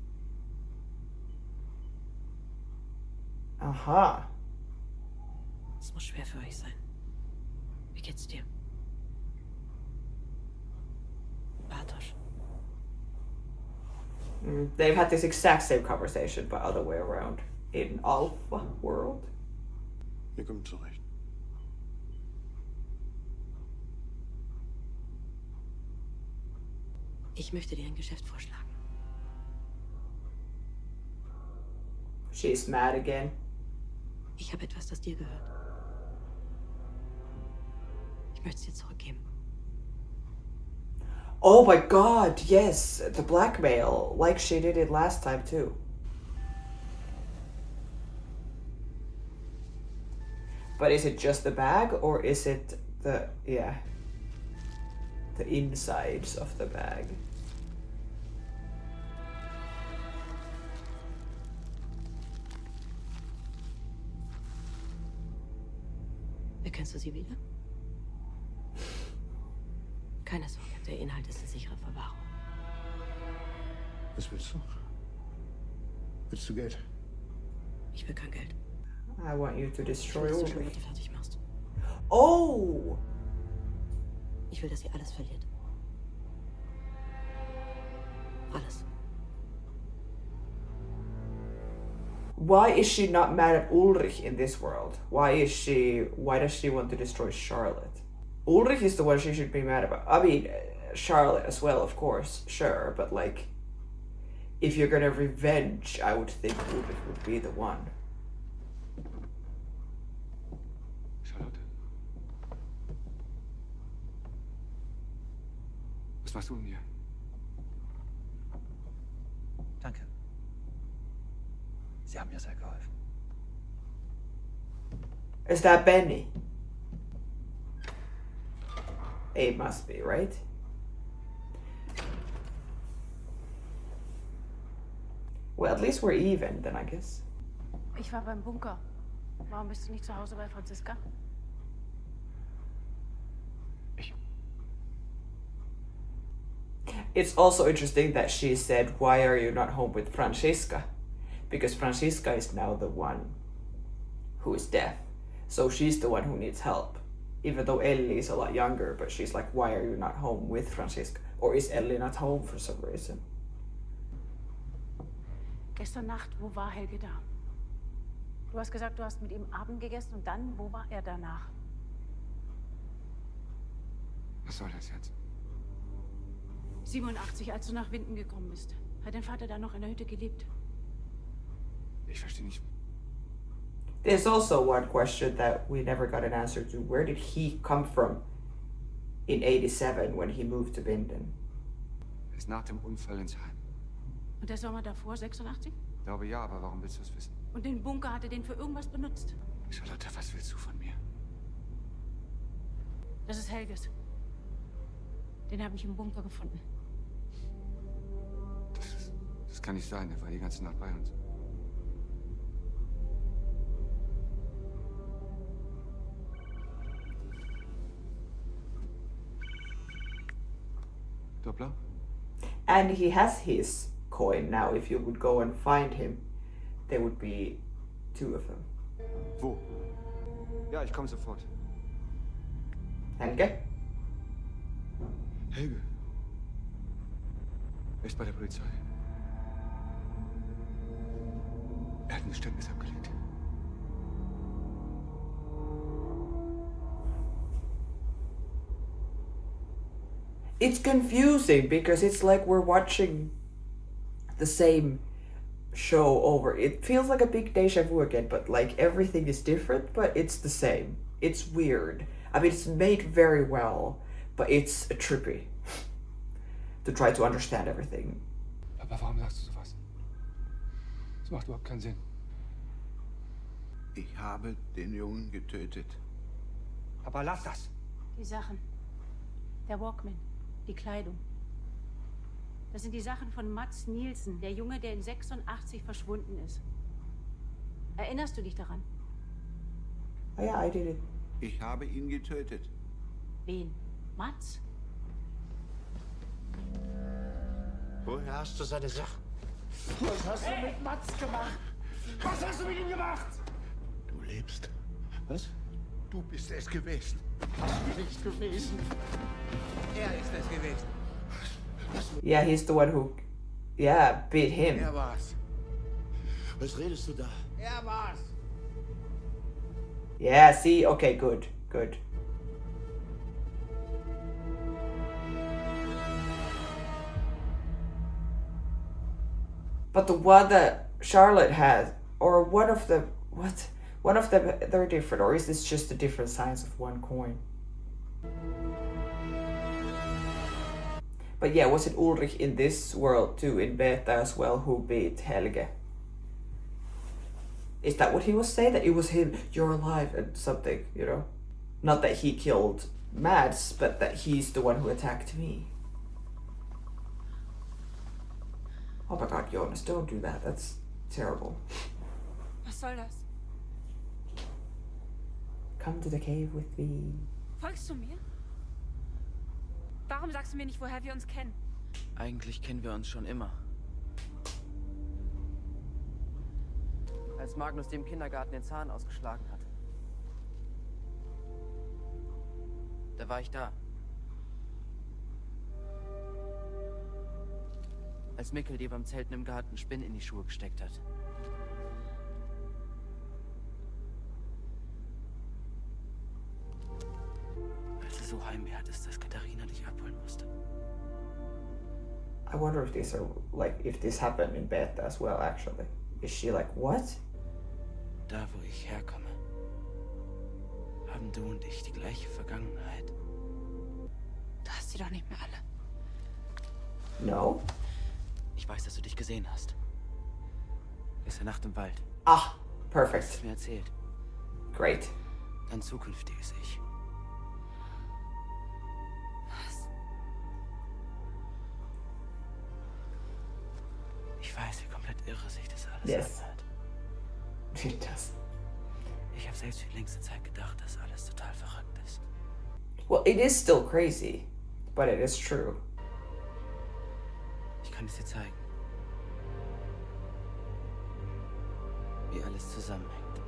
Speaker 1: Aha.
Speaker 12: Es muss schwer für euch sein. Wie geht's dir? Bartosz.
Speaker 1: They've had this exact same conversation, but other way around. In Alpha world.
Speaker 5: Wir kommen zurecht.
Speaker 12: Ich möchte dir ein Geschäft vorschlagen.
Speaker 1: She's mad again.
Speaker 12: Ich habe etwas, das dir gehört. Ich möchte es dir zurückgeben.
Speaker 1: Oh my god, yes, the blackmail, like she did it last time too. But is it just the bag, or is it the, yeah, the insides of the bag?
Speaker 12: Erkennst du sie wieder? Keine Sorge, der Inhalt ist in sicherer Verwahrung.
Speaker 5: Was willst du? Willst du Geld?
Speaker 12: Ich will kein Geld.
Speaker 1: I want you to destroy
Speaker 12: Ich will, dass du
Speaker 1: Ulrich.
Speaker 12: Charlotte fertig machst.
Speaker 1: Oh!
Speaker 12: Ich will, dass sie alles verliert. Alles.
Speaker 1: Why is she not mad at Ulrich in this world? Why does she want to destroy Charlotte? Ulrich is the one she should be mad about. I mean, Charlotte as well, of course, sure, but like, if you're gonna revenge, I would think Ulrich would be the one.
Speaker 15: Charlotte? Was machst du denn hier?
Speaker 16: Danke. Sie haben mir sehr geholfen.
Speaker 1: Is that Benny? It must be, right? Well, at least we're even, then I guess.
Speaker 12: Ich war beim Bunker. Warum bist du nicht zu Hause bei Franziska?
Speaker 1: It's also interesting that she said, why are you not home with Franziska? Because Franziska is now the one who is deaf. So she's the one who needs help. Even though Ellie is a lot younger, but she's like, why are you not home with Franziska? Or is Ellie not home for some reason?
Speaker 12: Gestern Nacht, wo war Helge da? Du hast gesagt, du hast mit ihm Abend gegessen und dann, wo war er danach?
Speaker 15: Was soll das jetzt?
Speaker 12: 87, als du nach Winden gekommen bist. Hat dein Vater da noch in der Hütte gelebt?
Speaker 15: Ich verstehe nicht.
Speaker 1: There's also one question that we never got an answer to. Where did he come from in 87 when he moved to Binden?
Speaker 15: Ist nach dem Unfall ins Heim.
Speaker 12: Und der Sommer davor, 86?
Speaker 15: Ich glaube ja, aber warum willst du es wissen?
Speaker 12: Und den Bunker hat er den für irgendwas benutzt?
Speaker 15: Charlotte, was willst du von mir?
Speaker 12: Das ist Helges. Den habe ich im Bunker gefunden.
Speaker 15: Das kann nicht sein, er war die ganze Nacht bei uns. Doppler?
Speaker 1: And he has his coin now. If you would go and find him, there would be two of them.
Speaker 15: Wo? Ja, ich komme sofort.
Speaker 1: Helge?
Speaker 15: Helge. Er ist bei der Polizei. Er hat ein Geständnis abgelegt.
Speaker 1: It's confusing because it's like we're watching the same show over. It feels like a big deja vu again, but like everything is different, but it's the same. It's weird. I mean, it's made very well, but it's trippy to try to understand everything.
Speaker 15: Aber warum sagst du sowas? Das macht überhaupt keinen Sinn.
Speaker 5: Ich habe den Jungen getötet.
Speaker 10: Papa, lass das!
Speaker 12: Die Sachen. Der Walkman. Die Kleidung. Das sind die Sachen von Mats Nielsen, der Junge, der in 86 verschwunden ist. Erinnerst du dich daran?
Speaker 1: Oh yeah, I did it.
Speaker 5: Ich habe ihn getötet.
Speaker 12: Wen? Mats?
Speaker 13: Woher hast du seine Sachen?
Speaker 4: Was hast du mit Mats gemacht? Was hast du mit ihm gemacht?
Speaker 5: Du lebst.
Speaker 13: Was?
Speaker 5: Du bist es gewesen.
Speaker 4: Hast du nicht gewesen?
Speaker 13: Er ist es gewesen.
Speaker 1: Yeah, he's the one who, beat him.
Speaker 13: Er war's. Was redest du da?
Speaker 4: Er war's.
Speaker 1: Yeah, see? Okay, good. But the one that Charlotte has, or one of them, they're different, or is this just the different sides of one coin? But yeah, was it Ulrich in this world too, in Beta as well, who beat Helge? Is that what he was saying? That it was him, you're alive, and something, you know? Not that he killed Mads, but that he's the one who attacked me. Oh my god, Jonas, don't do that. That's terrible.
Speaker 9: Was soll das?
Speaker 1: Come to the cave with me.
Speaker 9: Folgst du mir? Warum sagst du mir nicht, woher wir uns kennen?
Speaker 7: Eigentlich kennen wir uns schon immer. Als Magnus dem Kindergarten den Zahn ausgeschlagen hat. Da war ich da. Als Mikkel dir beim Zelten im Garten Spinnen in die Schuhe gesteckt hat. so Heimweh hattest, dass Katharina dich abholen musste.
Speaker 1: I wonder if these are like if this happened in Beta as well. Actually, is she like what?
Speaker 7: Da, wo ich herkomme, haben du und ich die gleiche Vergangenheit.
Speaker 9: Du hast sie doch nicht mehr alle.
Speaker 1: No.
Speaker 7: Ich weiß, dass du dich gesehen hast. Gestern Nacht im Wald.
Speaker 1: Ah,
Speaker 7: Du
Speaker 1: perfect.
Speaker 7: hast es mir erzählt.
Speaker 1: Great.
Speaker 7: Dein zukünftiges Ich.
Speaker 9: Was?
Speaker 7: Ich weiß, wie komplett irre sich das alles
Speaker 1: Yes.
Speaker 7: anhört.
Speaker 1: It does.
Speaker 7: Ich habe selbst für die längste Zeit gedacht, dass alles total verrückt ist.
Speaker 1: Well, it is still crazy, but it is true.
Speaker 7: Ich kann es dir zeigen. Wie alles zusammenhängt.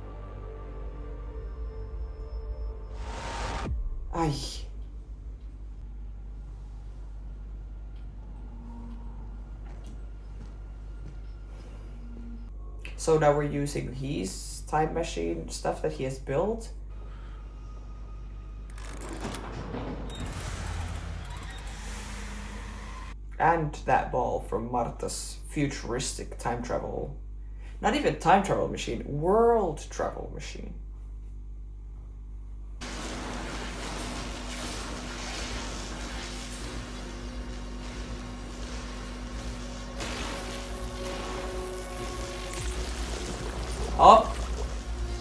Speaker 1: Ay. So now we're using his time machine stuff that he has built. And that ball from Marta's futuristic time travel. Not even time travel machine, world travel machine. Oh,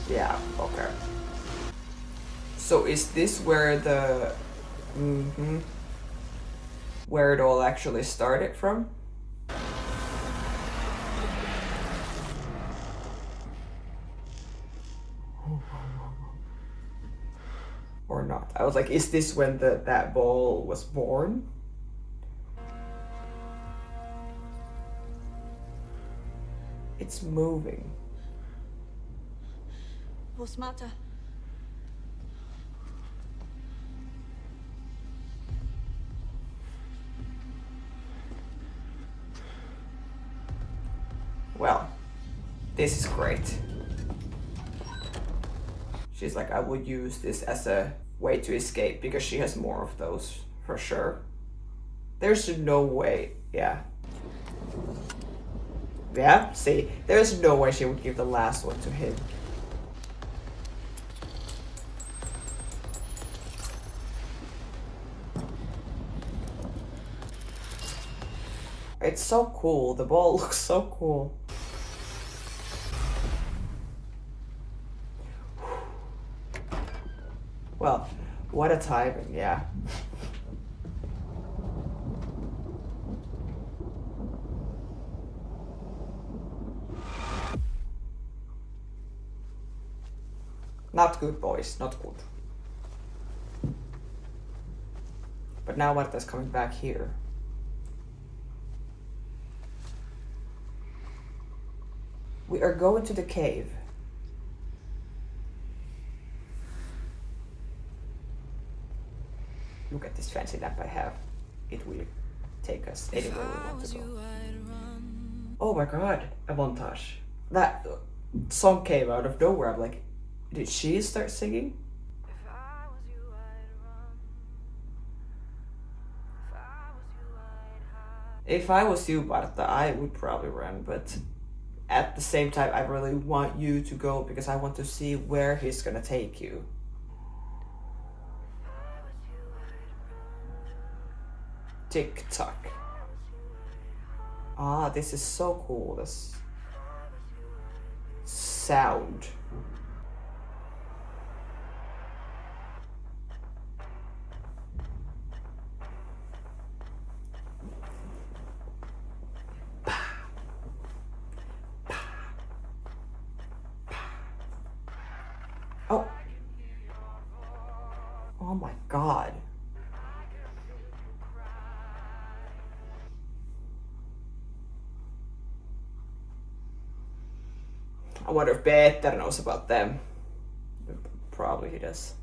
Speaker 1: yeah, okay. So is this where the where it all actually started from? Or not? I was like, is this when that ball was born? It's moving.
Speaker 3: Wo ist Martha?
Speaker 1: Well, this is great. She's like, I would use this as a way to escape because she has more of those for sure. There's no way, yeah. Yeah, see, there's no way she would give the last one to him. It's so cool. The ball looks so cool. Well, what a timing, yeah. Not good, boys, not good. But now Marta's coming back here. We are going to the cave. Look at this fancy map I have. It will take us anywhere we want to go. Oh my god, a montage. That song came out of nowhere. I'm like, did she start singing? If I was you, Marta, I would probably run, but at the same time, I really want you to go because I want to see where he's gonna take you. Tick tock. Ah, this is so cool. This sound. Oh. Oh my god. I wonder if Peter knows about them. Probably he does.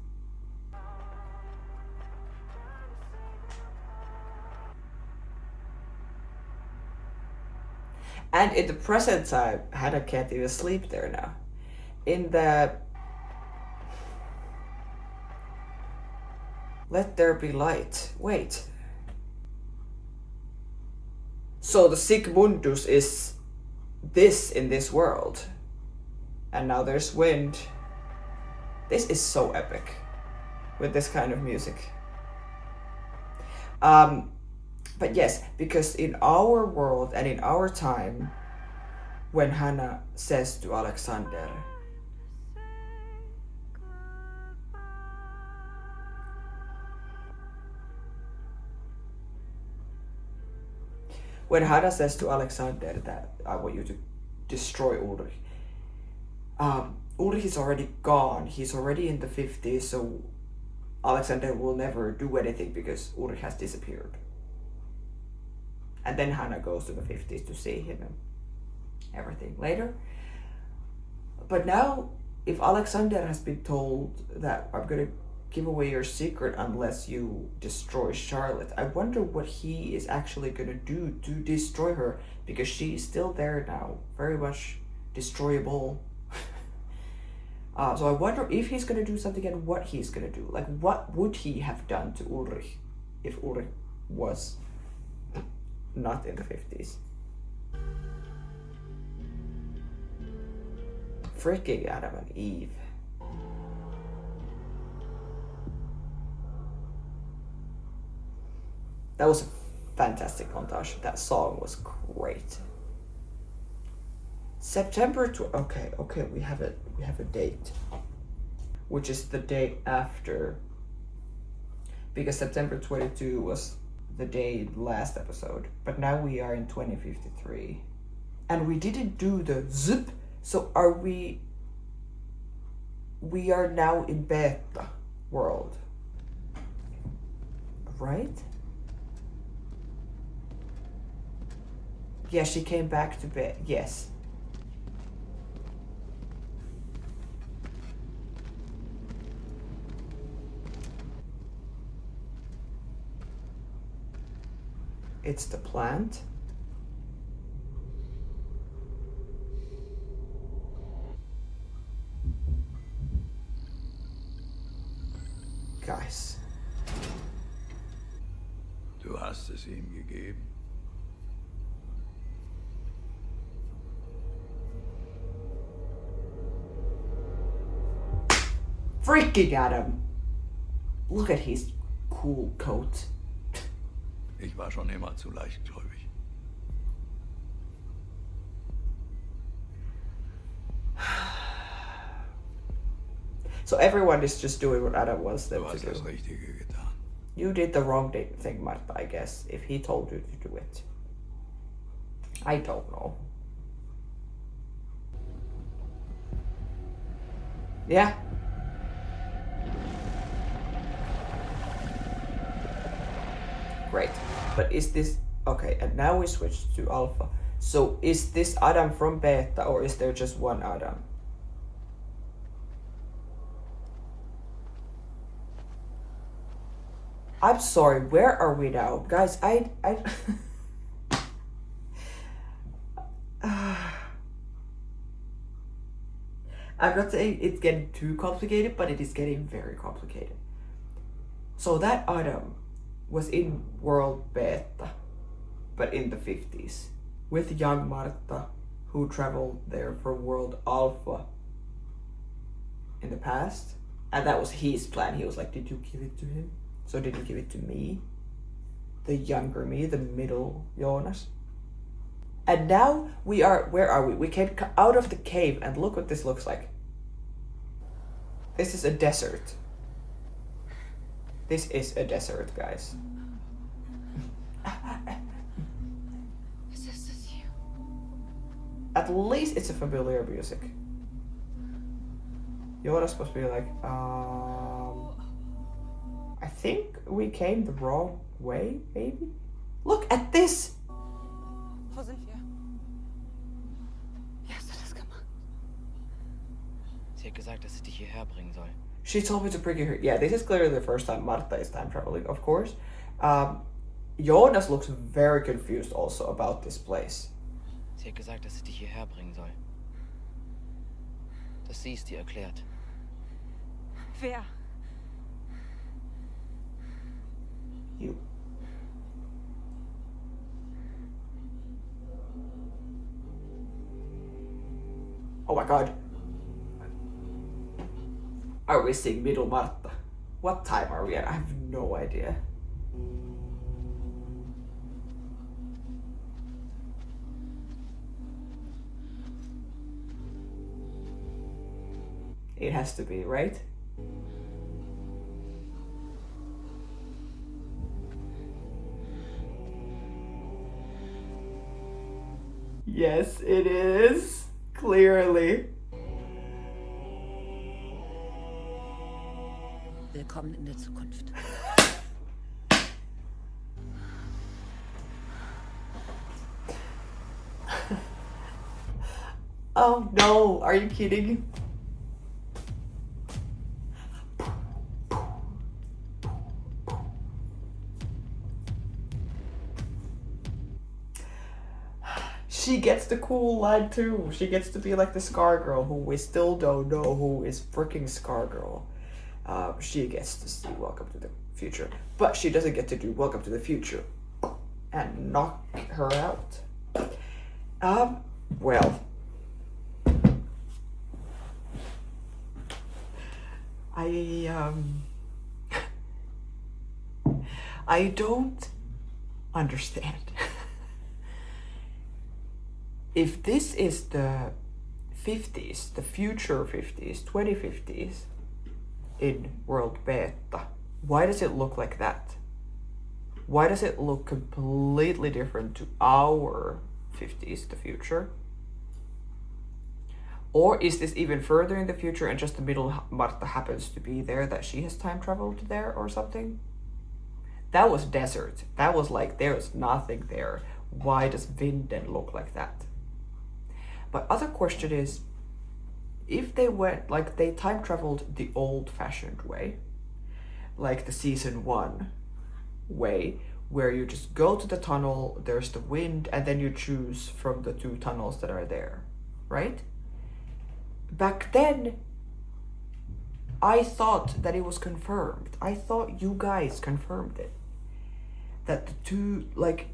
Speaker 1: And in the present time, Hannah can't even sleep there now. In the Let there be light. Wait. So the Sigmundus is this in this world. And now there's wind. This is so epic with this kind of music. But yes, because in our world and in our time, when Hannah says to Alexander, that I want you to destroy Ulrich, Ulrich is already gone. He's already in the 50s, so Alexander will never do anything because Ulrich has disappeared. And then Hannah goes to the 50s to see him and everything later. But now, if Alexander has been told that I'm gonna give away your secret unless you destroy Charlotte, I wonder what he is actually gonna do to destroy her, because she's still there now, very much destroyable. So I wonder if he's gonna do something and what he's gonna do. Like, what would he have done to Ulrich if Ulrich was not in the 50s? Freaking Adam and Eve. That was a fantastic montage. That song was great. September okay, we have a date, which is the day after, because September 22 was the day last episode, but now we are in 2053, and we didn't do the zip. So we are now in beta world, right? Yeah, she came back to bed. Yes. It's the plant. Guys.
Speaker 5: Du hast es ihm gegeben.
Speaker 1: Freaking Adam. Look at his cool coat.
Speaker 5: Ich war schon immer zu leichtgläubig.
Speaker 1: So everyone is just doing what Adam wants them
Speaker 5: Du
Speaker 1: to
Speaker 5: hast
Speaker 1: do.
Speaker 5: das Richtige getan.
Speaker 1: You did the wrong thing, Martha, I guess, if he told you to do it. I don't know. Yeah. Great. But is this... Okay, and now we switch to Alpha. So is this Adam from Beta, or is there just one Adam? I'm sorry, where are we now? Guys, I I'm not saying it's getting too complicated, but it is getting very complicated. So that Adam was in World Beta, but in the 50s, with young Martha, who traveled there from World Alpha in the past. And that was his plan. He was like, did you give it to him? So did you give it to me? The younger me, the middle Jonas? And now we are, where are we? We came out of the cave, and look what this looks like. This is a desert. This is a desert, guys.
Speaker 9: Is this you?
Speaker 1: At least it's a familiar music. Jonas must be like, I think we came the wrong way, maybe? Look at this!
Speaker 9: Wo sind wir? Wie hast du das gemacht?
Speaker 17: Sie hat gesagt, dass sie dich hierher bringen soll.
Speaker 1: She told me to bring you here. Yeah, this is clearly the first time Martha is time traveling, of course. Jonas looks very confused also about this place.
Speaker 17: Sie hat gesagt, dass sie dich hierher bringen soll. Dass sie es dir erklärt.
Speaker 9: Wer?
Speaker 1: You. Oh my god. Are we seeing middle Martta? What time are we at? I have no idea. It has to be, right? Yes, it is. Clearly.
Speaker 2: Willkommen in der Zukunft.
Speaker 1: Oh no, are you kidding? She gets the cool line too. She gets to be like the Scar Girl, who we still don't know who is freaking Scar Girl. She gets to see Welcome to the Future, but she doesn't get to do Welcome to the Future and knock her out. Well, I don't understand. If this is the 50s, the future 50s, 2050s in World Beta, why does it look like that? Why does it look completely different to our 50s, the future? Or is this even further in the future and just the middle Marta happens to be there, that she has time traveled there or something? That was desert. That was like, there is nothing there. Why does Vinden look like that? But other question is, if they went, like they time traveled the old fashioned way, like the season 1 way, where you just go to the tunnel, there's the wind, and then you choose from the 2 tunnels that are there, right? Back then, I thought that it was confirmed. I thought you guys confirmed it. That the 2, like,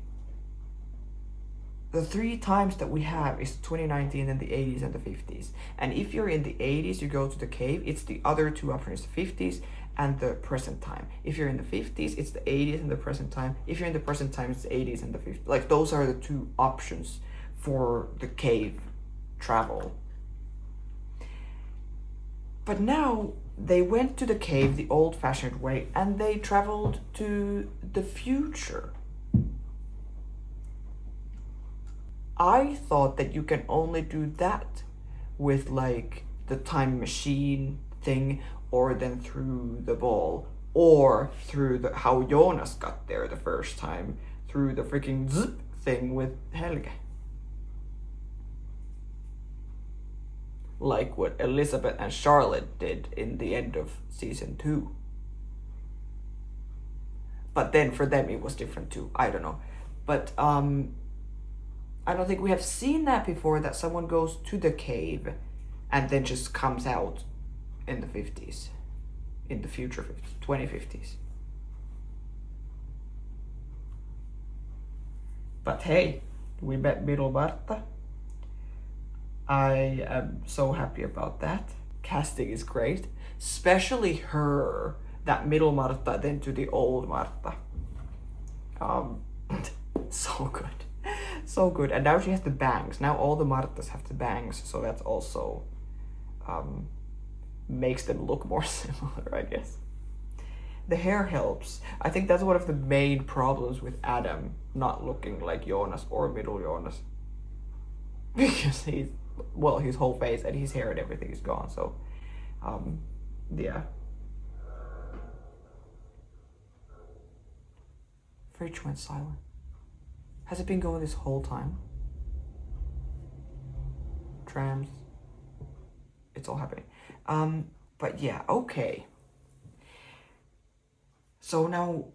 Speaker 1: the 3 times that we have is 2019 and the 80s and the 50s. And if you're in the 80s, you go to the cave, it's the other 2 options, the 50s and the present time. If you're in the 50s, it's the 80s and the present time. If you're in the present time, it's the 80s and the 50s. Like, those are the 2 options for the cave travel. But now they went to the cave the old-fashioned way and they traveled to the future. I thought that you can only do that with like the time machine thing, or then through the ball, or through the how Jonas got there the first time, through the freaking zip thing with Helge. Like what Elizabeth and Charlotte did in the end of season 2. But then for them it was different too. I don't know. But I don't think we have seen that before, that someone goes to the cave and then just comes out in the 50s. In the future 50s, 2050s. But hey, we met middle Marta. I am so happy about that. Casting is great. Especially her, that middle Marta, then to the old Marta. So good. So good. And now she has the bangs. Now all the Martas have the bangs, so that's also makes them look more similar, I guess. The hair helps. I think that's one of the main problems with Adam not looking like Jonas or middle Jonas. Because he's, well, his whole face and his hair and everything is gone, so yeah. Fridge went silent. Has it been going this whole time? Trams. It's all happening. But yeah, okay. So now,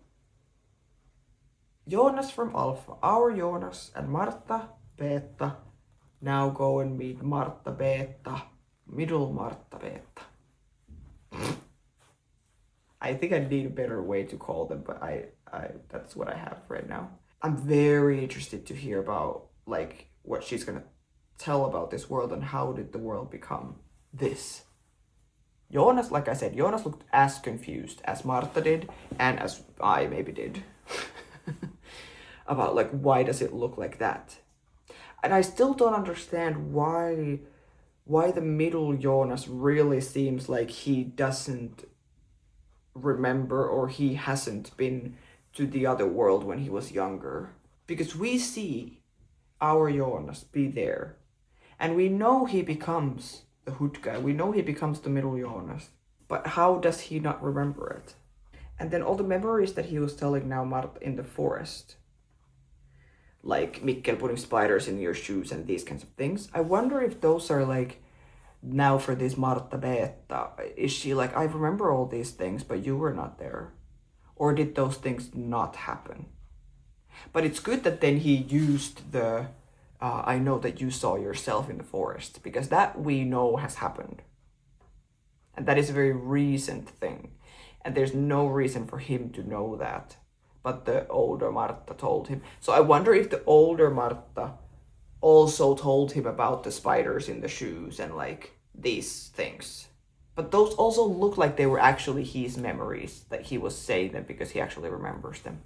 Speaker 1: Jonas from Alpha, our Jonas, and Marta Beta now go and meet Marta Beta, middle Marta Beta. I think I need a better way to call them, but I that's what I have right now. I'm very interested to hear about like what she's gonna tell about this world and how did the world become this. Jonas, like I said, Jonas looked as confused as Marta did and as I maybe did about like why does it look like that. And I still don't understand why the middle Jonas really seems like he doesn't remember or he hasn't been to the other world when he was younger. Because we see our Jonas be there. And we know he becomes the hood guy. We know he becomes the middle Jonas. But how does he not remember it? And then all the memories that he was telling now Marta in the forest. Like Mikkel putting spiders in your shoes and these kinds of things. I wonder if those are like, now for this Marta Beta, is she like, I remember all these things, but you were not there? Or did those things not happen? But it's good that then he used the, I know that you saw yourself in the forest, because that we know has happened. And that is a very recent thing. And there's no reason for him to know that. But the older Marta told him. So I wonder if the older Marta also told him about the spiders in the shoes and like these things. But those also look like they were actually his memories, that he was saying them because he actually remembers them.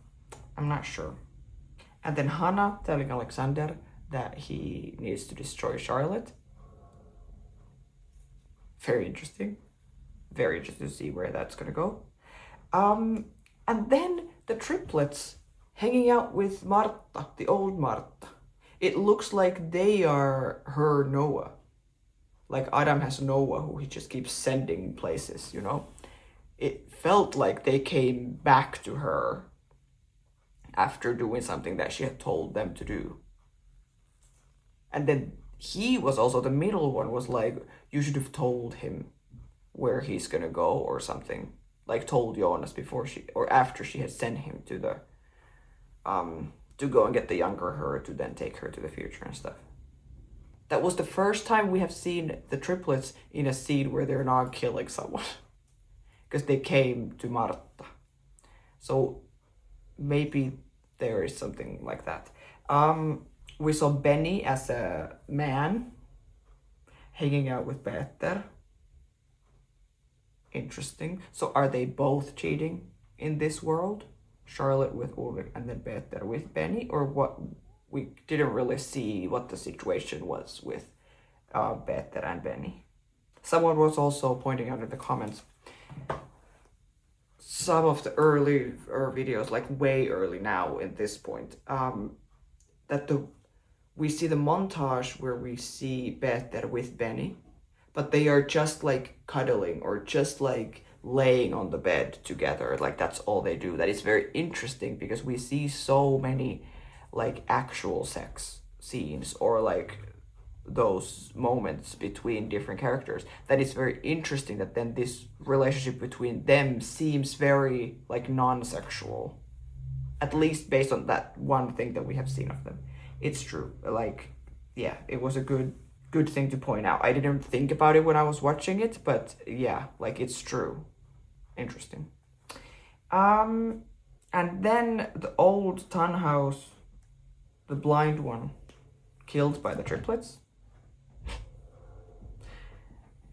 Speaker 1: I'm not sure. And then Hannah telling Alexander that he needs to destroy Charlotte. Very interesting. Very interesting to see where that's gonna go. And then the triplets hanging out with Marta, the old Marta. It looks like they are her Noah. Like Adam has Noah, who he just keeps sending places, you know? It felt like they came back to her after doing something that she had told them to do. And then he was also, the middle one was like, you should have told him where he's gonna go or something. Like told Jonas before she, or after she had sent him to the, to go and get the younger her to then take her to the future and stuff. That was the first time we have seen the triplets in a scene where they're not killing someone. Because they came to Marta. So maybe there is something like that. We saw Benny as a man hanging out with Peter. Interesting. So are they both cheating in this world? Charlotte with Ulrich and then Peter with Benny? Or what? We didn't really see what the situation was with Peter and Benny. Someone was also pointing out in the comments some of the early videos, like way early now at this point, that we see the montage where we see Peter with Benny, but they are just like cuddling or just like laying on the bed together. Like that's all they do. That is very interesting because we see so many like actual sex scenes or like those moments between different characters. That is very interesting that then this relationship between them seems very like non-sexual, at least based on that one thing that we have seen of them. It's true. Like, yeah, it was a good thing to point out. I didn't think about it when I was watching it, but yeah, like it's true. Interesting. And then the old Tannhaus, the blind one, killed by the triplets.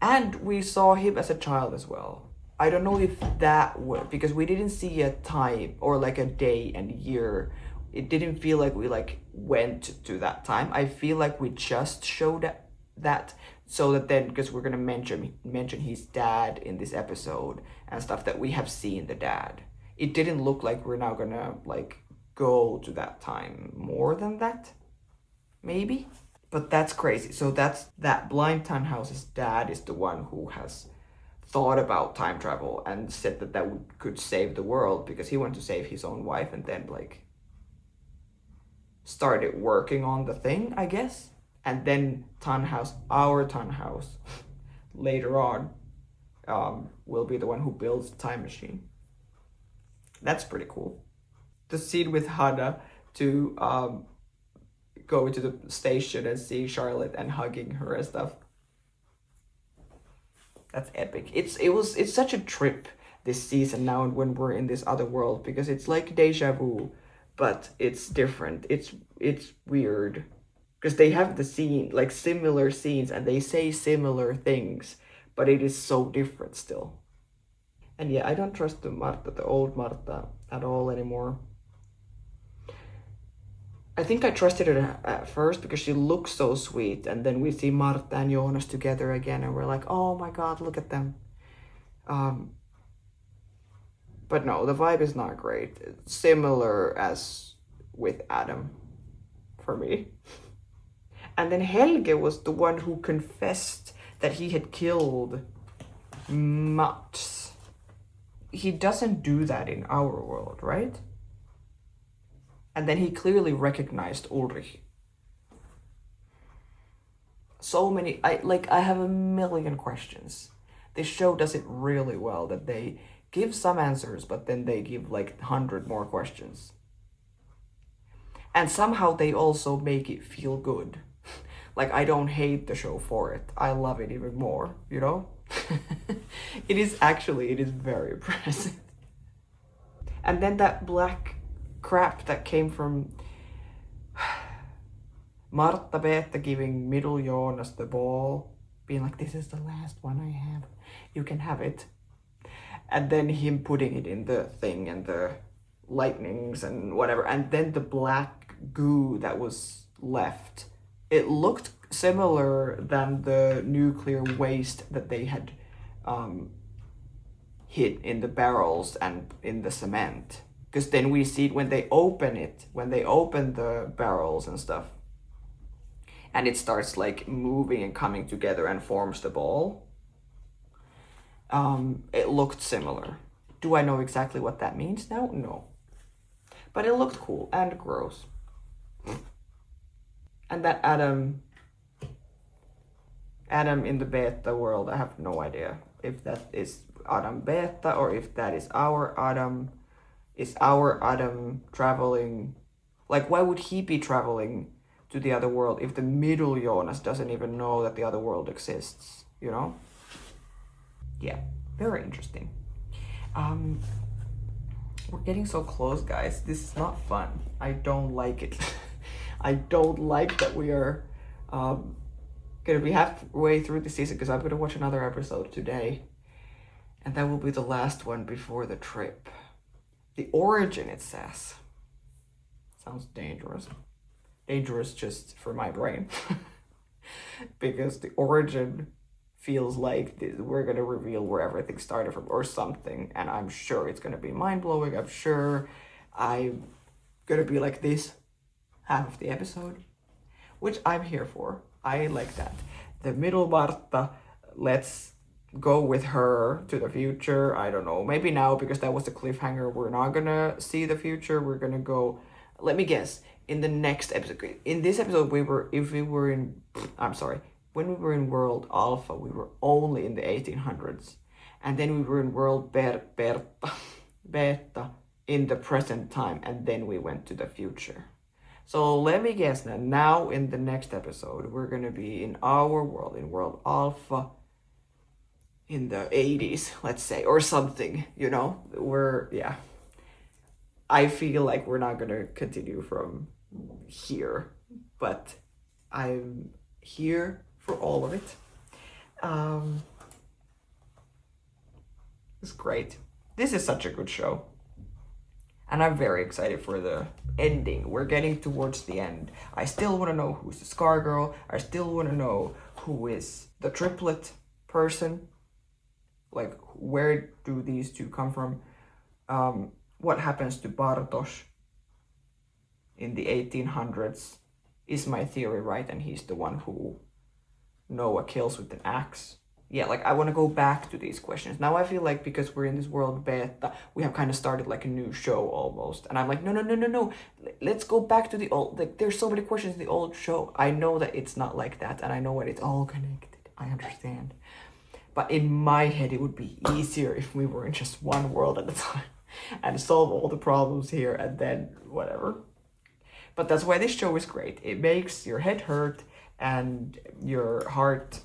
Speaker 1: And we saw him as a child as well. I don't know if that would, because we didn't see a time or like a day and year. It didn't feel like we like went to that time. I feel like we just showed that so that then, because we're gonna mention his dad in this episode and stuff, that we have seen the dad. It didn't look like we're now gonna like go to that time more than that, maybe. But that's crazy. So that blind Tannhaus's dad is the one who has thought about time travel and said that could save the world because he wanted to save his own wife and then like started working on the thing, I guess. And then Tannhaus, our Tannhaus, later on, will be the one who builds the time machine. That's pretty cool. The scene with Hannah to go to the station and see Charlotte and hugging her and stuff. That's epic. It's such a trip this season now and when we're in this other world, because it's like deja vu, but it's different. It's weird because they have the scene, like similar scenes, and they say similar things, but it is so different still. And yeah, I don't trust the old Marta at all anymore. I think I trusted her at first because she looks so sweet, and then we see Marta and Jonas together again, and we're like, oh my god, look at them. But no, the vibe is not great. It's similar as with Adam, for me. And then Helge was the one who confessed that he had killed Mats. He doesn't do that in our world, right? And then he clearly recognized Ulrich. So many, I have a million questions. This show does it really well, that they give some answers, but then they give like 100 more questions. And somehow they also make it feel good. Like, I don't hate the show for it. I love it even more, you know? It is very impressive. And then that black crap that came from Marta Beta giving middle Jonas the ball, being like, this is the last one I have. You can have it. And then him putting it in the thing and the lightnings and whatever. And then the black goo that was left. It looked similar than the nuclear waste that they had hid in the barrels and in the cement. Because then we see it when they open the barrels and stuff. And it starts like moving and coming together and forms the ball. It looked similar. Do I know exactly what that means now? No. But it looked cool and gross. And that Adam in the beta world, I have no idea if that is Adam beta or if that is our Adam. Is our Adam traveling? Like, why would he be traveling to the other world if the middle Jonas doesn't even know that the other world exists, you know? Yeah, very interesting. We're getting so close, guys. This is not fun. I don't like it. I don't like that we are gonna be halfway through the season, because I'm gonna watch another episode today. And that will be the last one before the trip. The origin, it says. Sounds dangerous. Dangerous just for my brain. Because the origin feels like we're going to reveal where everything started from or something. And I'm sure it's going to be mind-blowing. I'm sure I'm going to be like this half of the episode. Which I'm here for. I like that. The middle Marta, let's go with her to the future. I don't know. Maybe now, because that was the cliffhanger, we're not gonna see the future. We're gonna go, let me guess, in the next episode. In this episode, when we were in World Alpha, we were only in the 1800s. And then we were in World Beta in the present time. And then we went to the future. So let me guess now in the next episode, we're gonna be in our world, in World Alpha, in the 80s, let's say, or something, you know? I feel like we're not gonna continue from here, but I'm here for all of it. It's great. This is such a good show. And I'm very excited for the ending. We're getting towards the end. I still want to know who's the Scar Girl. I still want to know who is the triplet person. Like, where do these two come from? What happens to Bartosz in the 1800s? Is my theory right? And he's the one who Noah kills with an axe. Yeah, like, I want to go back to these questions. Now I feel like because we're in this world beta, we have kind of started like a new show almost. And I'm like, no. Let's go back to the old, like, there's so many questions in the old show. I know that it's not like that, and I know what it's all connected. I understand. But in my head, it would be easier if we were in just one world at a time and solve all the problems here and then whatever. But that's why this show is great. It makes your head hurt and your heart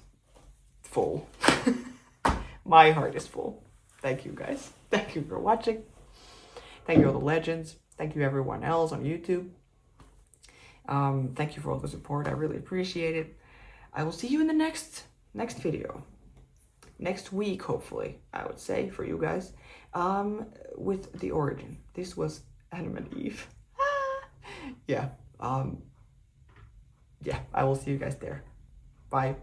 Speaker 1: full. My heart is full. Thank you, guys. Thank you for watching. Thank you all the legends. Thank you everyone else on YouTube. Thank you for all the support. I really appreciate it. I will see you in the next video. Next week, hopefully, I would say, for you guys. With the origin. This was Adam and Eve. Yeah. Yeah, I will see you guys there. Bye.